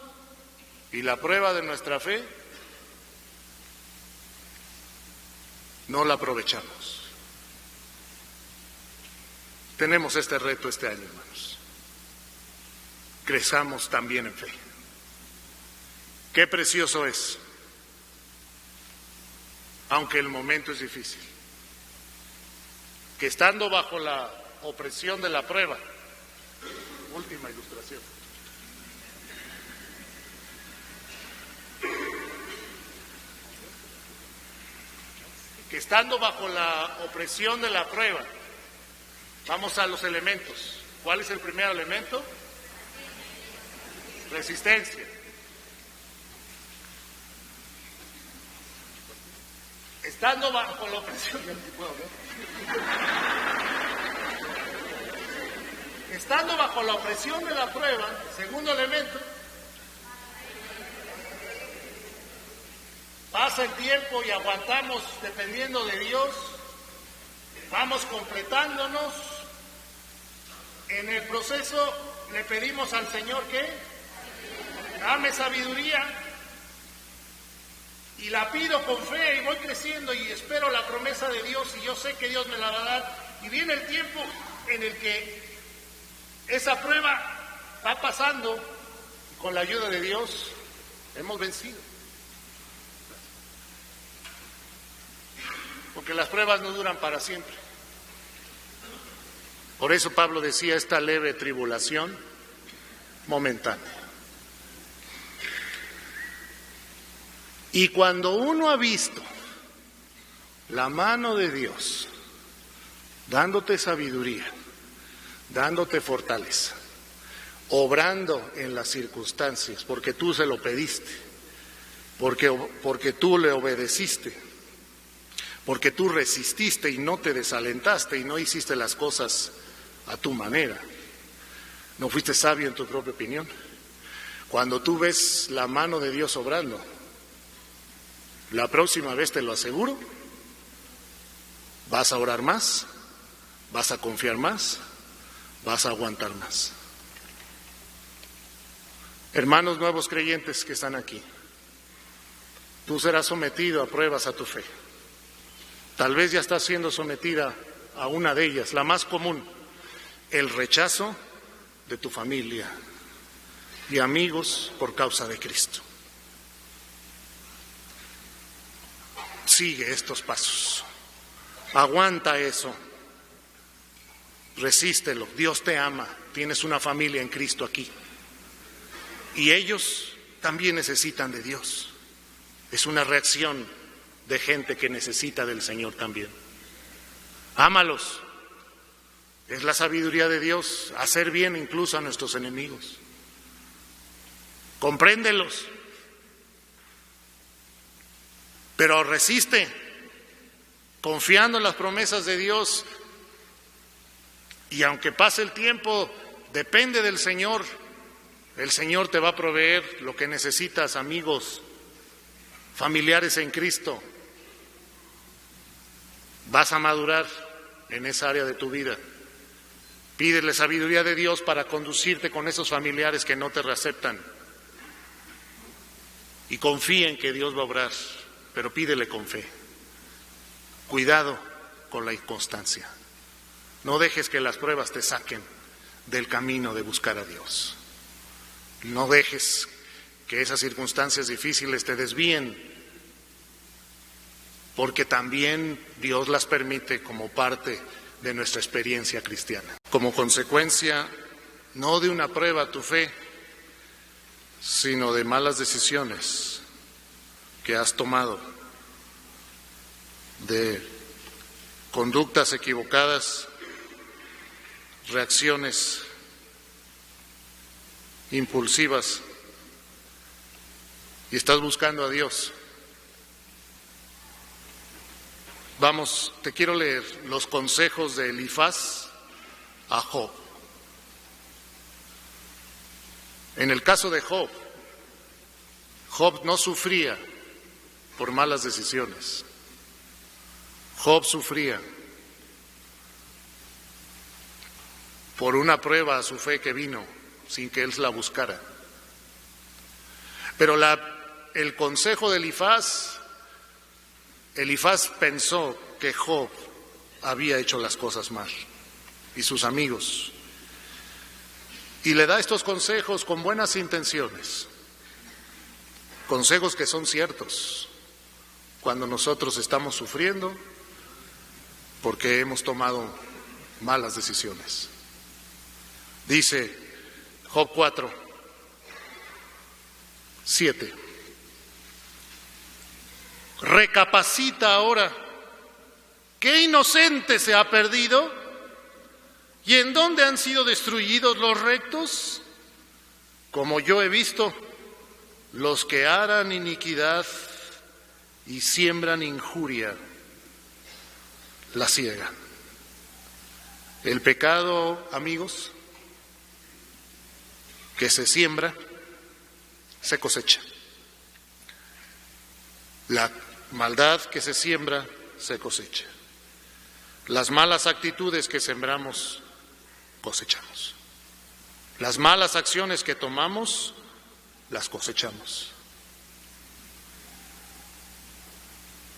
y la prueba de nuestra fe no la aprovechamos. Tenemos este reto este año, hermanos. Crezamos también en fe. Qué precioso es, aunque el momento es difícil, que estando bajo la opresión de la prueba, última ilustración, que estando bajo la opresión de la prueba, vamos a los elementos. ¿Cuál es el primer elemento? Resistencia. Estando bajo la opresión, estando bajo la opresión de la prueba, segundo elemento, Pasa el tiempo y aguantamos dependiendo de Dios, vamos completándonos. En el proceso le pedimos al Señor que dame sabiduría, y la pido con fe y voy creciendo y espero la promesa de Dios y yo sé que Dios me la va a dar, y viene el tiempo en el que esa prueba va pasando y con la ayuda de Dios hemos vencido. Porque las pruebas no duran para siempre. Por eso Pablo decía, esta leve tribulación momentánea. Y cuando uno ha visto la mano de Dios dándote sabiduría, dándote fortaleza, obrando en las circunstancias, porque tú se lo pediste, porque tú le obedeciste, porque tú resististe y no te desalentaste y no hiciste las cosas a tu manera, no fuiste sabio en tu propia opinión. Cuando tú ves la mano de Dios obrando, la próxima vez, te lo aseguro, vas a orar más, vas a confiar más, vas a aguantar más. Hermanos nuevos creyentes que están aquí, tú serás sometido a pruebas a tu fe. Tal vez ya estás siendo sometida a una de ellas, la más común, el rechazo de tu familia y amigos por causa de Cristo. Sigue estos pasos, aguanta eso, resístelo. Dios te ama, tienes una familia en Cristo aquí y ellos también necesitan de Dios. Es una reacción de gente que necesita del Señor también. Ámalos, es la sabiduría de Dios, hacer bien incluso a nuestros enemigos. Compréndelos, pero resiste, confiando en las promesas de Dios, y aunque pase el tiempo, depende del Señor. El Señor te va a proveer lo que necesitas, amigos, familiares en Cristo. Vas a madurar en esa área de tu vida. Pídele sabiduría de Dios para conducirte con esos familiares que no te reaceptan. Y confía en que Dios va a obrar, pero pídele con fe. Cuidado con la inconstancia. No dejes que las pruebas te saquen del camino de buscar a Dios. No dejes que esas circunstancias difíciles te desvíen, porque también Dios las permite como parte de nuestra experiencia cristiana. Como consecuencia, no de una prueba a tu fe, sino de malas decisiones que has tomado, de conductas equivocadas, reacciones impulsivas, y estás buscando a Dios. Vamos, te quiero leer los consejos de Elifaz a Job. En el caso de Job, Job no sufría por malas decisiones. Job sufría por una prueba a su fe que vino sin que él la buscara. Pero el consejo de Elifaz pensó que Job había hecho las cosas mal, y sus amigos, y le da estos consejos con buenas intenciones, consejos que son ciertos cuando nosotros estamos sufriendo porque hemos tomado malas decisiones. Dice Job 4:7. Recapacita ahora, ¿qué inocente se ha perdido? ¿Y en dónde han sido destruidos los rectos? Como yo he visto, los que aran iniquidad y siembran injuria, la ciegan. El pecado, amigos, que se siembra, se cosecha. La maldad que se siembra, se cosecha. Las malas actitudes que sembramos, cosechamos. Las malas acciones que tomamos, las cosechamos.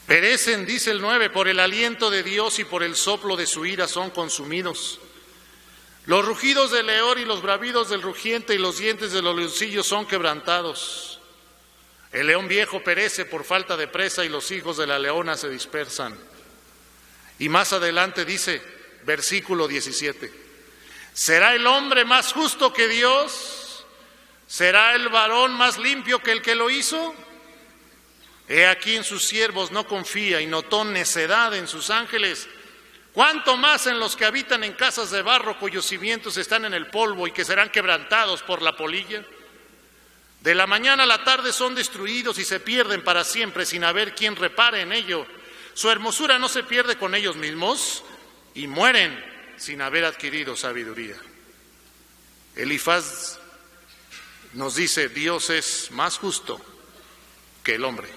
Perecen, dice el 9, por el aliento de Dios y por el soplo de su ira son consumidos. Los rugidos del león y los bravidos del rugiente y los dientes de los leoncillos son quebrantados. El león viejo perece por falta de presa y los hijos de la leona se dispersan. Y más adelante dice, versículo 17, ¿será el hombre más justo que Dios? ¿Será el varón más limpio que el que lo hizo? He aquí en sus siervos no confía y notó necedad en sus ángeles. ¿Cuánto más en los que habitan en casas de barro cuyos cimientos están en el polvo y que serán quebrantados por la polilla? De la mañana a la tarde son destruidos y se pierden para siempre sin haber quien repare en ello. Su hermosura no se pierde con ellos mismos y mueren sin haber adquirido sabiduría. Elifaz nos dice, Dios es más justo que el hombre.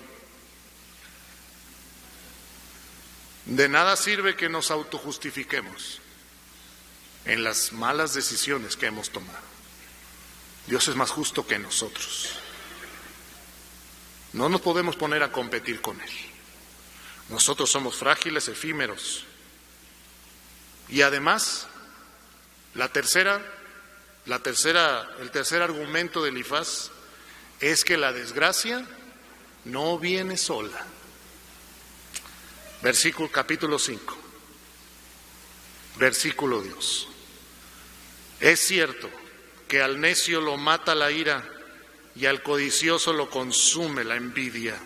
De nada sirve que nos autojustifiquemos en las malas decisiones que hemos tomado. Dios es más justo que nosotros. No nos podemos poner a competir con Él. Nosotros somos frágiles, efímeros. Y además, el tercer argumento de Elifaz es que la desgracia no viene sola. Capítulo 5, versículo 2. Es cierto que al necio lo mata la ira y al codicioso lo consume la envidia.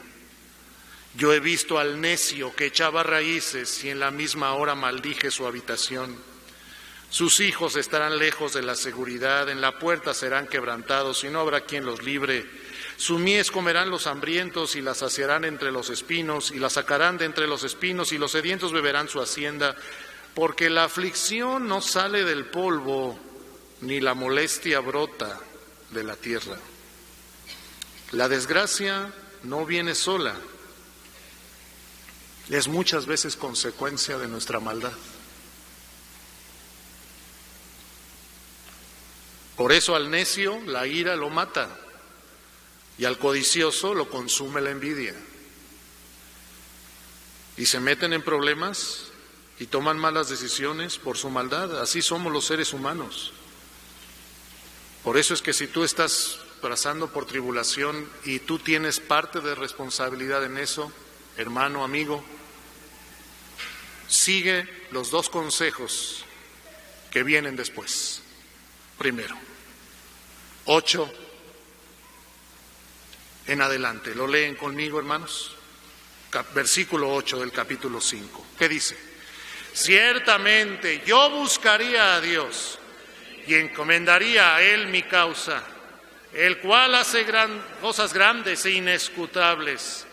Yo he visto al necio que echaba raíces y en la misma hora maldije su habitación. Sus hijos estarán lejos de la seguridad, en la puerta serán quebrantados y no habrá quien los libre. Su mies comerán los hambrientos y la saciarán entre los espinos y la sacarán de entre los espinos y los sedientos beberán su hacienda, porque la aflicción no sale del polvo ni la molestia brota de la tierra. La desgracia no viene sola, es muchas veces consecuencia de nuestra maldad. Por eso al necio la ira lo mata y al codicioso lo consume la envidia. Y se meten en problemas y toman malas decisiones por su maldad. Así somos los seres humanos. Por eso es que si tú estás pasando por tribulación y tú tienes parte de responsabilidad en eso, hermano, amigo, sigue los dos consejos que vienen después. Primero, 8 en adelante. ¿Lo leen conmigo, hermanos? Versículo 8 del capítulo 5. ¿Qué dice? Ciertamente yo buscaría a Dios y encomendaría a Él mi causa, el cual hace cosas grandes e inescrutables,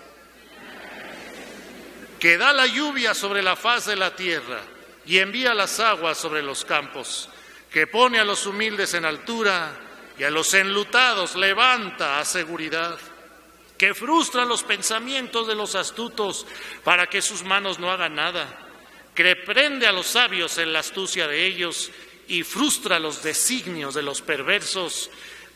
que da la lluvia sobre la faz de la tierra y envía las aguas sobre los campos, que pone a los humildes en altura y a los enlutados levanta a seguridad, que frustra los pensamientos de los astutos para que sus manos no hagan nada, que prende a los sabios en la astucia de ellos y frustra los designios de los perversos.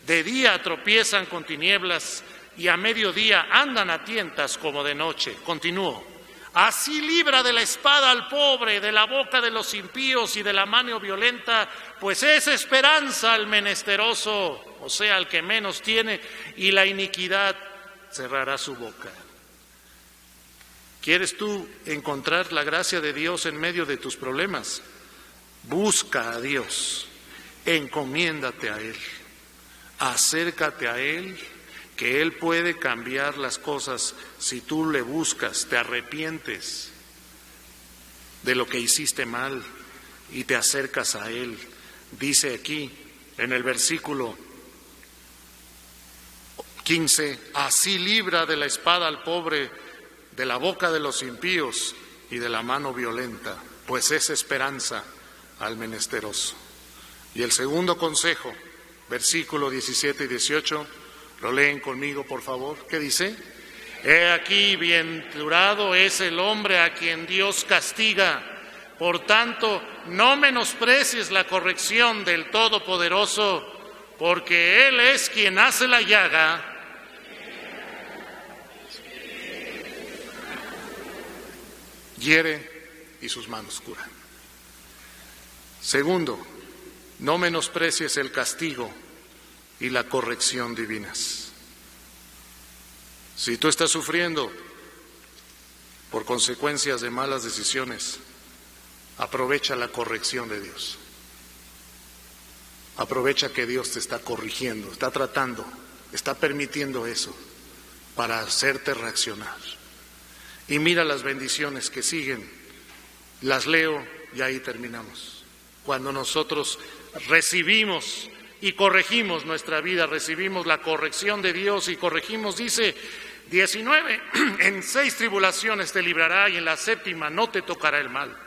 De día tropiezan con tinieblas y a mediodía andan a tientas como de noche. Continúo. Así libra de la espada al pobre, de la boca de los impíos y de la mano violenta, pues es esperanza al menesteroso, o sea, al que menos tiene, y la iniquidad cerrará su boca. ¿Quieres tú encontrar la gracia de Dios en medio de tus problemas? Busca a Dios, encomiéndate a Él, acércate a Él, que Él puede cambiar las cosas si tú le buscas, te arrepientes de lo que hiciste mal y te acercas a Él. Dice aquí en el versículo 15, así libra de la espada al pobre, de la boca de los impíos y de la mano violenta, pues es esperanza al menesteroso. Y el segundo consejo, versículo 17 y 18, lo leen conmigo, por favor. ¿Qué dice? He aquí, bienaventurado es el hombre a quien Dios castiga. Por tanto, no menosprecies la corrección del Todopoderoso, porque Él es quien hace la llaga hiere y sus manos curan. Segundo, no menosprecies el castigo y la corrección divinas. Si tú estás sufriendo por consecuencias de malas decisiones, aprovecha la corrección de Dios. Aprovecha que Dios te está corrigiendo, está tratando, está permitiendo eso para hacerte reaccionar. Y mira las bendiciones que siguen, las leo y ahí terminamos. Cuando nosotros recibimos y corregimos nuestra vida, recibimos la corrección de Dios y corregimos, dice 19, en 6 tribulaciones te librará y en la 7ª no te tocará el mal.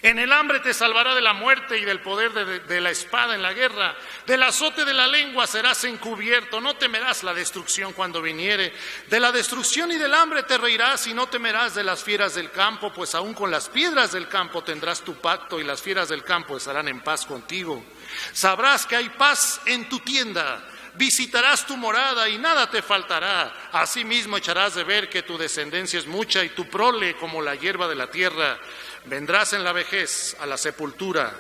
En el hambre te salvará de la muerte y del poder de la espada en la guerra. Del azote de la lengua serás encubierto, no temerás la destrucción cuando viniere. De la destrucción y del hambre te reirás y no temerás de las fieras del campo, pues aún con las piedras del campo tendrás tu pacto y las fieras del campo estarán en paz contigo. Sabrás que hay paz en tu tienda. Visitarás tu morada y nada te faltará. Asimismo echarás de ver que tu descendencia es mucha y tu prole como la hierba de la tierra. Vendrás en la vejez a la sepultura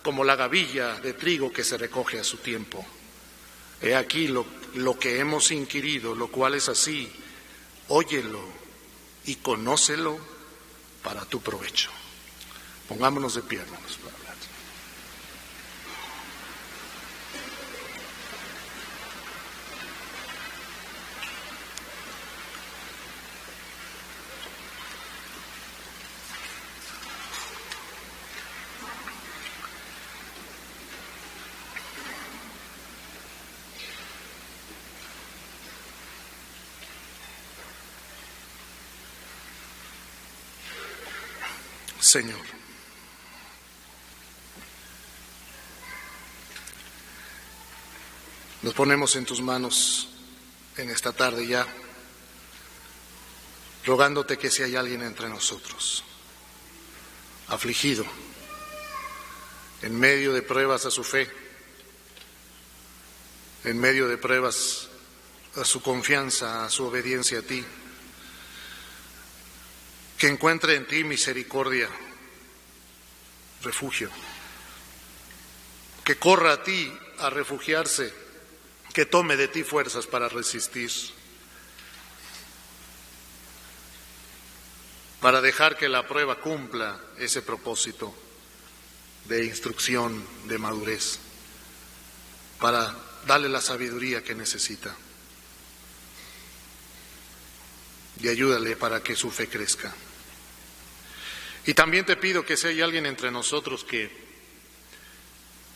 como la gavilla de trigo que se recoge a su tiempo. He aquí lo que hemos inquirido, lo cual es así. Óyelo y conócelo para tu provecho. Pongámonos de pie, hermanos, para hablar. Señor, nos ponemos en tus manos en esta tarde ya, rogándote que si hay alguien entre nosotros afligido, en medio de pruebas a su fe, en medio de pruebas a su confianza, a su obediencia a ti, que encuentre en ti misericordia, refugio, que corra a ti a refugiarse, que tome de ti fuerzas para resistir, para dejar que la prueba cumpla ese propósito de instrucción, de madurez, para darle la sabiduría que necesita. Y ayúdale para que su fe crezca. Y también te pido que si hay alguien entre nosotros que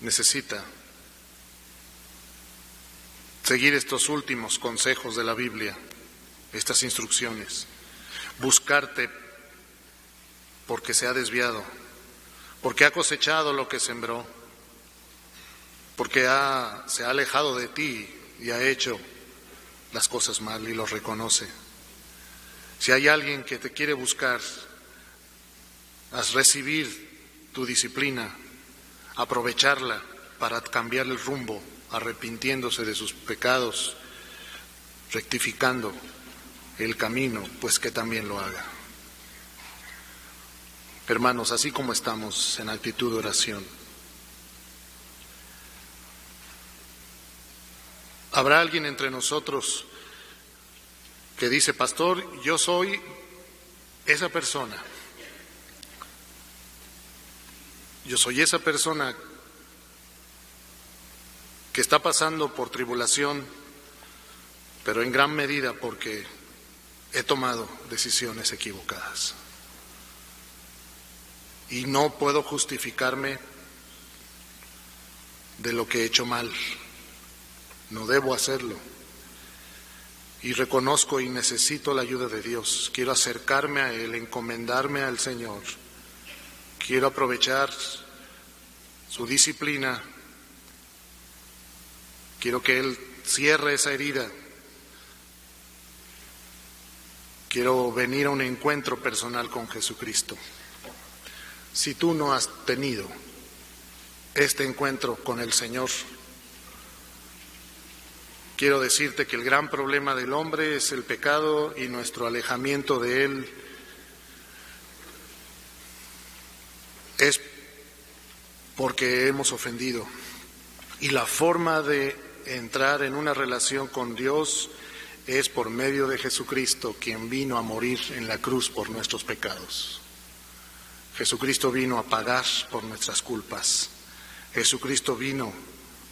necesita seguir estos últimos consejos de la Biblia, estas instrucciones, buscarte porque se ha desviado, porque ha cosechado lo que sembró, porque se ha alejado de ti y ha hecho las cosas mal y lo reconoce. Si hay alguien que te quiere buscar, haz recibir tu disciplina, aprovecharla para cambiar el rumbo, arrepintiéndose de sus pecados, rectificando el camino, pues que también lo haga. Hermanos, así como estamos en actitud de oración, ¿habrá alguien entre nosotros que dice, pastor, yo soy esa persona? Yo soy esa persona que está pasando por tribulación, pero en gran medida porque he tomado decisiones equivocadas. Y no puedo justificarme de lo que he hecho mal. No debo hacerlo. Y reconozco y necesito la ayuda de Dios. Quiero acercarme a Él, encomendarme al Señor. Quiero aprovechar su disciplina. Quiero que Él cierre esa herida quiero venir a un encuentro personal con Jesucristo. Si tú no has tenido este encuentro con el Señor, quiero decirte que el gran problema del hombre es el pecado y nuestro alejamiento de Él es porque hemos ofendido. Y la forma de entrar en una relación con Dios es por medio de Jesucristo, quien vino a morir en la cruz por nuestros pecados. Jesucristo vino a pagar por nuestras culpas. Jesucristo vino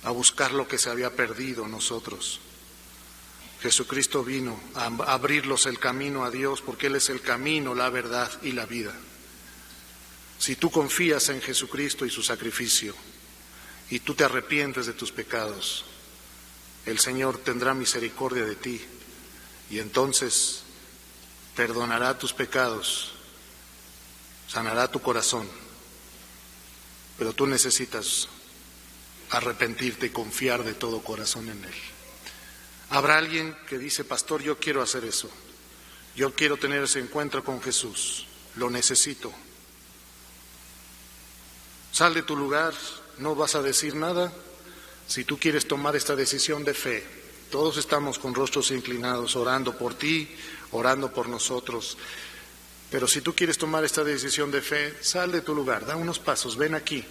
a buscar lo que se había perdido nosotros. Jesucristo vino a abrirlos el camino a Dios, porque Él es el camino, la verdad y la vida. Si tú confías en Jesucristo y su sacrificio, y tú te arrepientes de tus pecados, el Señor tendrá misericordia de ti, y entonces perdonará tus pecados, sanará tu corazón. Pero tú necesitas arrepentirte y confiar de todo corazón en Él. Habrá alguien que dice: pastor, yo quiero hacer eso, yo quiero tener ese encuentro con Jesús, lo necesito. Sal de tu lugar, no vas a decir nada. Si tú quieres tomar esta decisión de fe, todos estamos con rostros inclinados, orando por ti, orando por nosotros. Pero si tú quieres tomar esta decisión de fe, sal de tu lugar, da unos pasos, ven aquí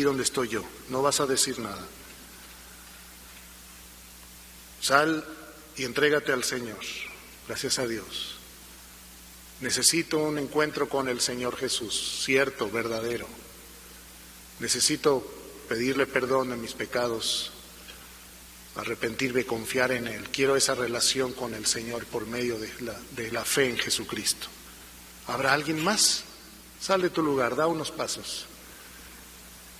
donde estoy yo, no vas a decir nada. Sal y entrégate al Señor. Gracias a Dios. Necesito un encuentro con el Señor Jesús, cierto, verdadero. Necesito pedirle perdón de mis pecados, arrepentirme, confiar en Él. Quiero esa relación con el Señor por medio de la fe en Jesucristo. ¿Habrá alguien más? Sal de tu lugar, da unos pasos.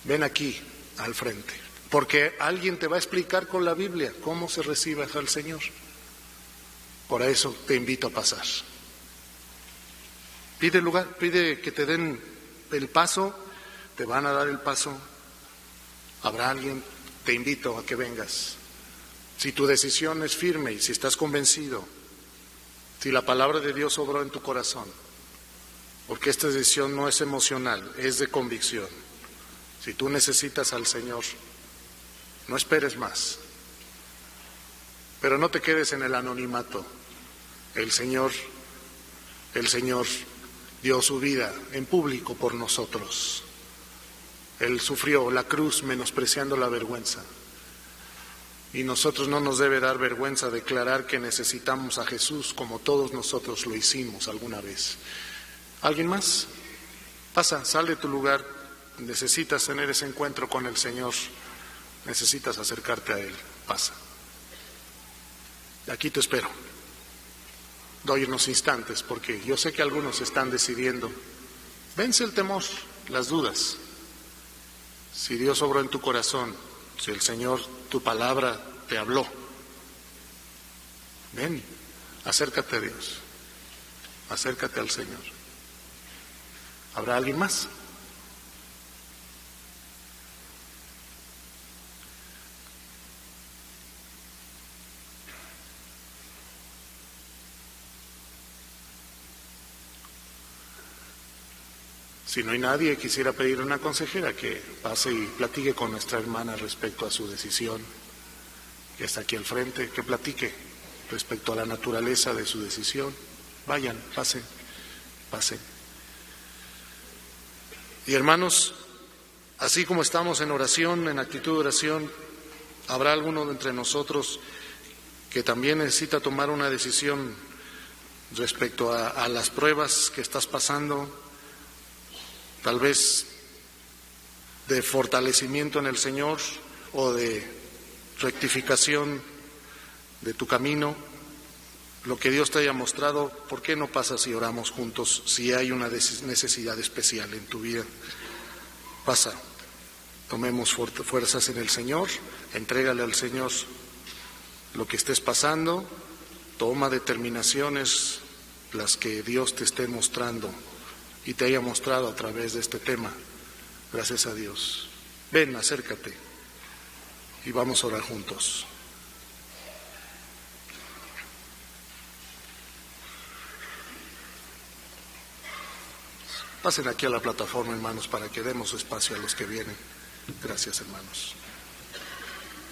Ven aquí al frente, porque alguien te va a explicar con la Biblia cómo se recibe al Señor. Por eso te invito a pasar. Pide lugar, pide que te den el paso, te van a dar el paso. Habrá alguien, te invito a que vengas. Si tu decisión es firme y si estás convencido, si la palabra de Dios obró en tu corazón, porque esta decisión no es emocional, es de convicción. Si tú necesitas al Señor, no esperes más, pero no te quedes en el anonimato. El Señor dio su vida en público por nosotros. Él sufrió la cruz menospreciando la vergüenza. Y nosotros no nos debe dar vergüenza declarar que necesitamos a Jesús como todos nosotros lo hicimos alguna vez. ¿Alguien más? Pasa, sal de tu lugar. Necesitas tener ese encuentro con el Señor. Necesitas acercarte a Él. Pasa. Aquí te espero. Doy unos instantes porque yo sé que algunos están decidiendo. Vence el temor, las dudas. Si Dios obró en tu corazón, si el Señor, tu palabra te habló, ven, acércate a Dios, acércate al Señor. ¿Habrá alguien más? Si no hay nadie, quisiera pedirle a una consejera que pase y platique con nuestra hermana respecto a su decisión, que está aquí al frente, que platique respecto a la naturaleza de su decisión. Vayan, pasen, pasen. Y hermanos, así como estamos en oración, en actitud de oración, habrá alguno de entre nosotros que también necesita tomar una decisión respecto a las pruebas que estás pasando, tal vez de fortalecimiento en el Señor o de rectificación de tu camino, lo que Dios te haya mostrado. ¿Por qué no pasas y oramos juntos si hay una necesidad especial en tu vida? Pasa, tomemos fuerzas en el Señor, entrégale al Señor lo que estés pasando, toma determinaciones, las que Dios te esté mostrando y te haya mostrado a través de este tema. Gracias a Dios. Ven, acércate y vamos a orar juntos. Pasen aquí a la plataforma, hermanos, para que demos espacio a los que vienen. Gracias, hermanos.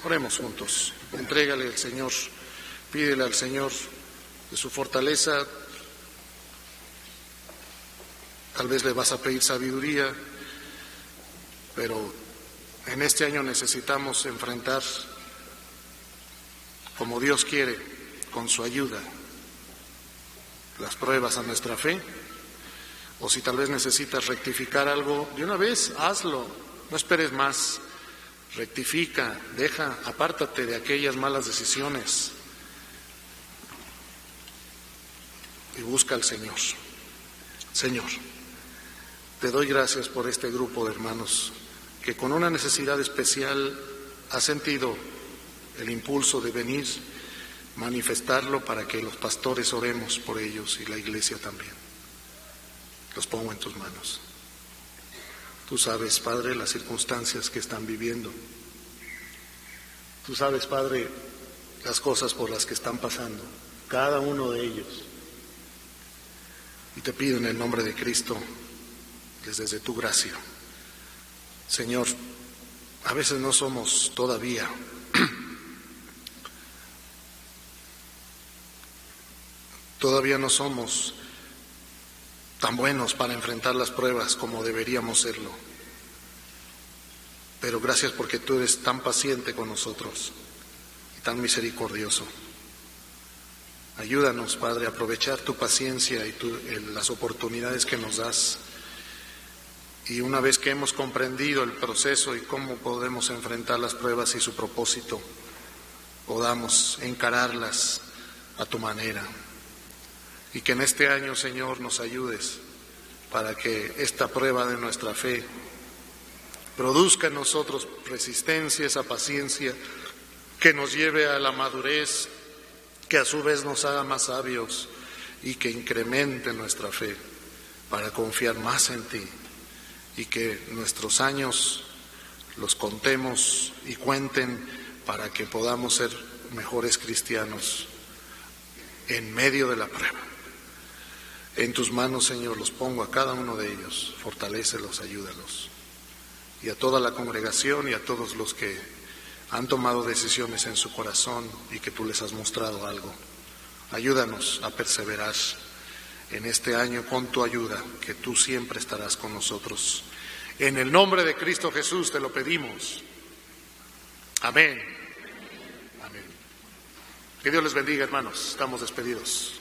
Oremos juntos. Entrégale al Señor, pídele al Señor de su fortaleza. Tal vez le vas a pedir sabiduría, pero en este año necesitamos enfrentar como Dios quiere, con su ayuda, las pruebas a nuestra fe. O si tal vez necesitas rectificar algo, de una vez hazlo, no esperes más. Rectifica, apártate de aquellas malas decisiones y busca al Señor. Señor, te doy gracias por este grupo de hermanos que con una necesidad especial ha sentido el impulso de venir, manifestarlo para que los pastores oremos por ellos y la iglesia también. Los pongo en tus manos. Tú sabes, Padre, las circunstancias que están viviendo. Tú sabes, Padre, las cosas por las que están pasando, cada uno de ellos. Y te pido en el nombre de Cristo, desde tu gracia. Señor, a veces no somos todavía no somos tan buenos para enfrentar las pruebas como deberíamos serlo. Pero gracias porque tú eres tan paciente con nosotros y tan misericordioso. Ayúdanos, Padre, a aprovechar tu paciencia y las oportunidades que nos das. Y una vez que hemos comprendido el proceso y cómo podemos enfrentar las pruebas y su propósito, podamos encararlas a tu manera. Y que en este año, Señor, nos ayudes para que esta prueba de nuestra fe produzca en nosotros resistencia, esa paciencia que nos lleve a la madurez, que a su vez nos haga más sabios y que incremente nuestra fe para confiar más en ti y que nuestros años los contemos y cuenten para que podamos ser mejores cristianos en medio de la prueba. En tus manos, Señor, los pongo a cada uno de ellos, fortalécelos, ayúdalos. Y a toda la congregación y a todos los que han tomado decisiones en su corazón y que tú les has mostrado algo. Ayúdanos a perseverar en este año con tu ayuda, que tú siempre estarás con nosotros. En el nombre de Cristo Jesús te lo pedimos. Amén. Amén. Que Dios les bendiga, hermanos. Estamos despedidos.